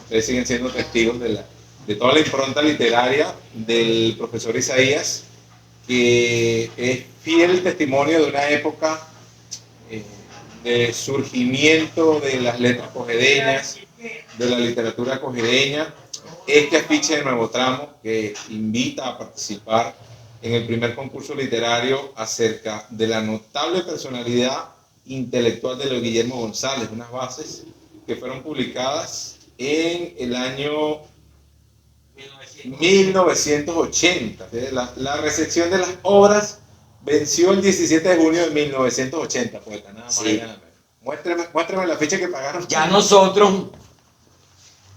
ustedes siguen siendo testigos de toda la impronta literaria del profesor Isaías, que es fiel testimonio de una época de surgimiento de las letras cojedeñas, de la literatura cojedeña. Este afiche de Nuevo Tramo que invita a participar en el primer concurso literario acerca de la notable personalidad intelectual de Leo Guillermo González, unas bases que fueron publicadas en el año 1980. La recepción de las obras venció el 17 de junio de 1980, poeta, nada más Sí. y nada menos. Muéstrame la fecha que pagaron. Ya nosotros,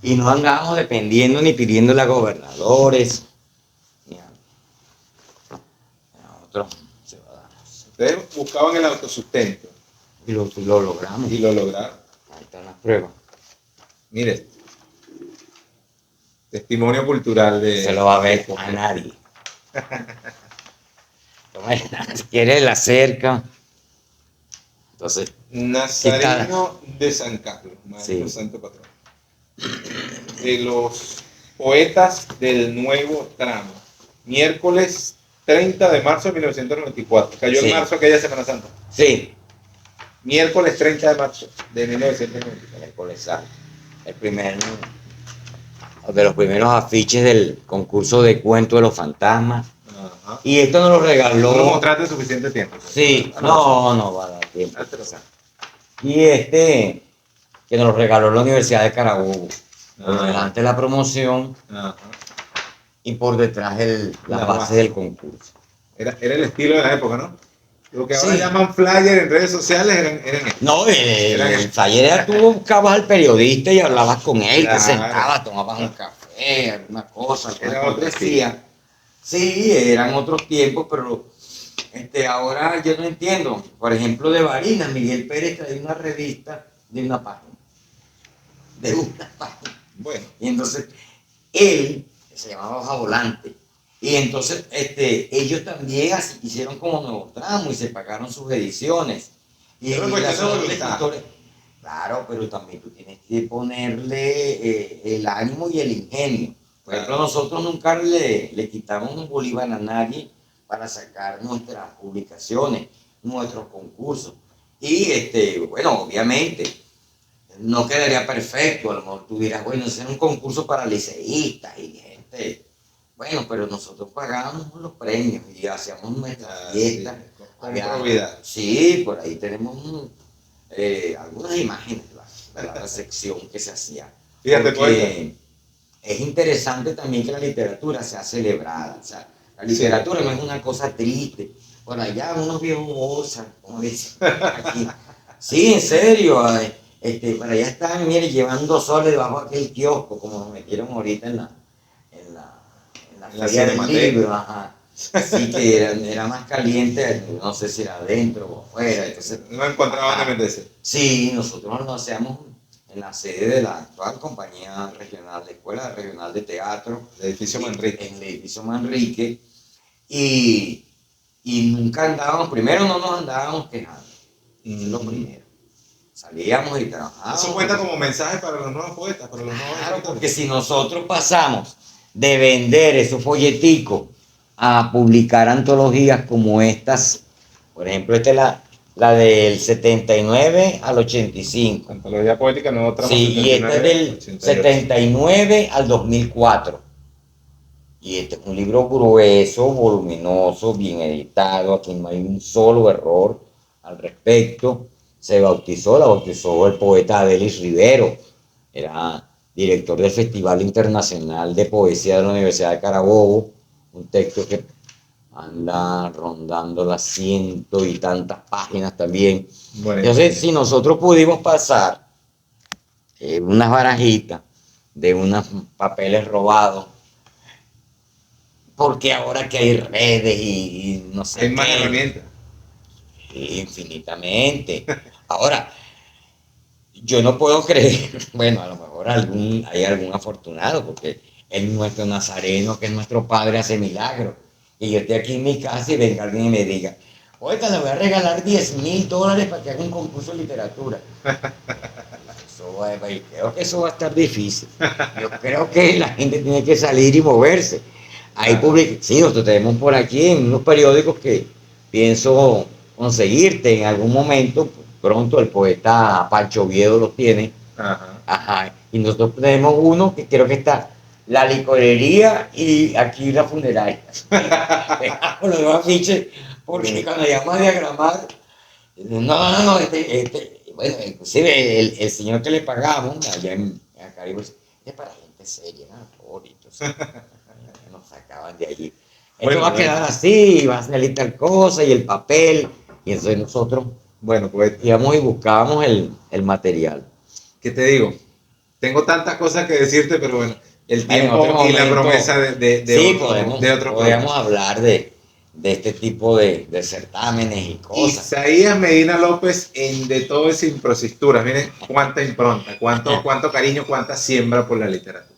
y no andábamos dependiendo ni pidiéndole a gobernadores, ni a otros ciudadanos. Ustedes buscaban el autosustento Y lo logramos. y lo lograron. Ahí están las pruebas. Mire, testimonio cultural de... Se lo va a ver a nadie. Si quiere la cerca. Entonces, Nazareno de San Carlos, maestro Sí. santo patrón. De los poetas del nuevo tramo. Miércoles 30 de marzo de 1994. Cayó Sí. en marzo aquella Semana Santa. sí, Miércoles 30 de marzo de 1994. miércoles santo. De los primeros afiches del concurso de cuento de los fantasmas. Ajá. Y esto nos lo No lo regaló. mostraste suficiente tiempo. Sí, no va a dar tiempo. Y que nos lo regaló la Universidad de Carabobo. Por delante la promoción Ajá. y por detrás la La base base. del concurso. Era el estilo de la época, ¿no? Lo que ahora Sí. llaman flyer en redes sociales eran estos. No, el taller era tú buscabas al periodista y hablabas con él, Claro. te sentabas, tomabas un café, alguna cosa, alguna Era otro cortesía. Sí, eran otros tiempos, pero ahora yo no entiendo. Por ejemplo, de Barinas, Miguel Pérez trae una revista de una página. De una página. Bueno, Y entonces, él, que se llamaba Hoja Volante, y entonces ellos también así hicieron como Nuevo Tramo y se pagaron sus ediciones. Y Pero pues, las eso es otras voluntad. escritores, claro, pero también tú tienes que ponerle el ánimo y el ingenio. Por ejemplo, nosotros nunca le quitamos un bolívar a nadie para sacar nuestras publicaciones, nuestros concursos. Y bueno, obviamente, no quedaría perfecto. A lo mejor tú dirás, bueno, ese era un concurso para liceístas y gente. Bueno, pero nosotros pagábamos los premios y hacíamos nuestras fiestas. con Había- probidad. Sí, por ahí tenemos algunas imágenes de la recepción que se hacía. Fíjate, Porque es interesante también que la literatura sea celebrada. O sea, la literatura no es una cosa triste. Por allá unos viejos bolsas, como dicen aquí. Sí, en serio. Por allá están, mire, llevando soles debajo de aquel kiosco, como nos metieron ahorita en la la feria del Cinemateca. libro. Ajá. Así que era más caliente, no sé si era adentro o afuera. Entonces, No encontraban ajá. de meterse. Sí, nosotros lo hacíamos en la sede de la actual compañía regional, de Escuela Regional de Teatro, El edificio Manrique. en el edificio Manrique, y nunca andábamos, primero no nos andábamos quejando, eso es lo primero. Salíamos y trabajábamos. Eso cuenta como mensaje para los nuevos poetas, para los nuevos Claro, escritores. porque si nosotros pasamos de vender esos folleticos a publicar antologías como estas, por ejemplo, esta es la del 79 al 85. Antología poética, nuevo tramo. Sí, y esta es del 78. 79 al 2004. Y este es un libro grueso, voluminoso, bien editado. Aquí no hay un solo error al respecto. la bautizó el poeta Adelis Rivero, era director del Festival Internacional de Poesía de la Universidad de Carabobo, un texto que anda rondando las ciento y tantas páginas también. Bueno, Entonces, si nosotros pudimos pasar unas barajitas de unos papeles robados, porque ahora que hay redes y no sé hay más qué, herramientas. infinitamente. Ahora, yo no puedo creer, bueno, a lo mejor hay algún afortunado, porque el nuestro Nazareno, que es nuestro Padre, hace milagros. Y yo estoy aquí en mi casa y venga alguien y me diga, oiga, le voy a regalar $10,000 para que haga un concurso de literatura. Creo que eso va a estar difícil. Yo creo que la gente tiene que salir y moverse. Hay sí, nosotros tenemos por aquí en unos periódicos que pienso conseguirte en algún momento. Pronto el poeta Pancho Oviedo los tiene. Ajá. Ajá. Y nosotros tenemos uno que creo que está la licorería y aquí la funeraria. Con los dos afiches, porque cuando llamas a diagramar, no, bueno, inclusive el señor que le pagamos allá en Caribe, es para gente seria, ¿no? Nos sacaban de allí. Esto Bueno, va a quedar así, va a salir tal cosa, y el papel, y entonces nosotros bueno, pues, íbamos y buscábamos el material. ¿qué te digo? Tengo tantas cosas que decirte, pero bueno, el Bueno, en tiempo otro y la momento, promesa sí, de otro podemos programa. hablar de este tipo de certámenes y cosas. Isaías Medina López en De Todo es Improcisturas. Miren cuánta impronta, cuánto cariño, cuánta siembra por la literatura.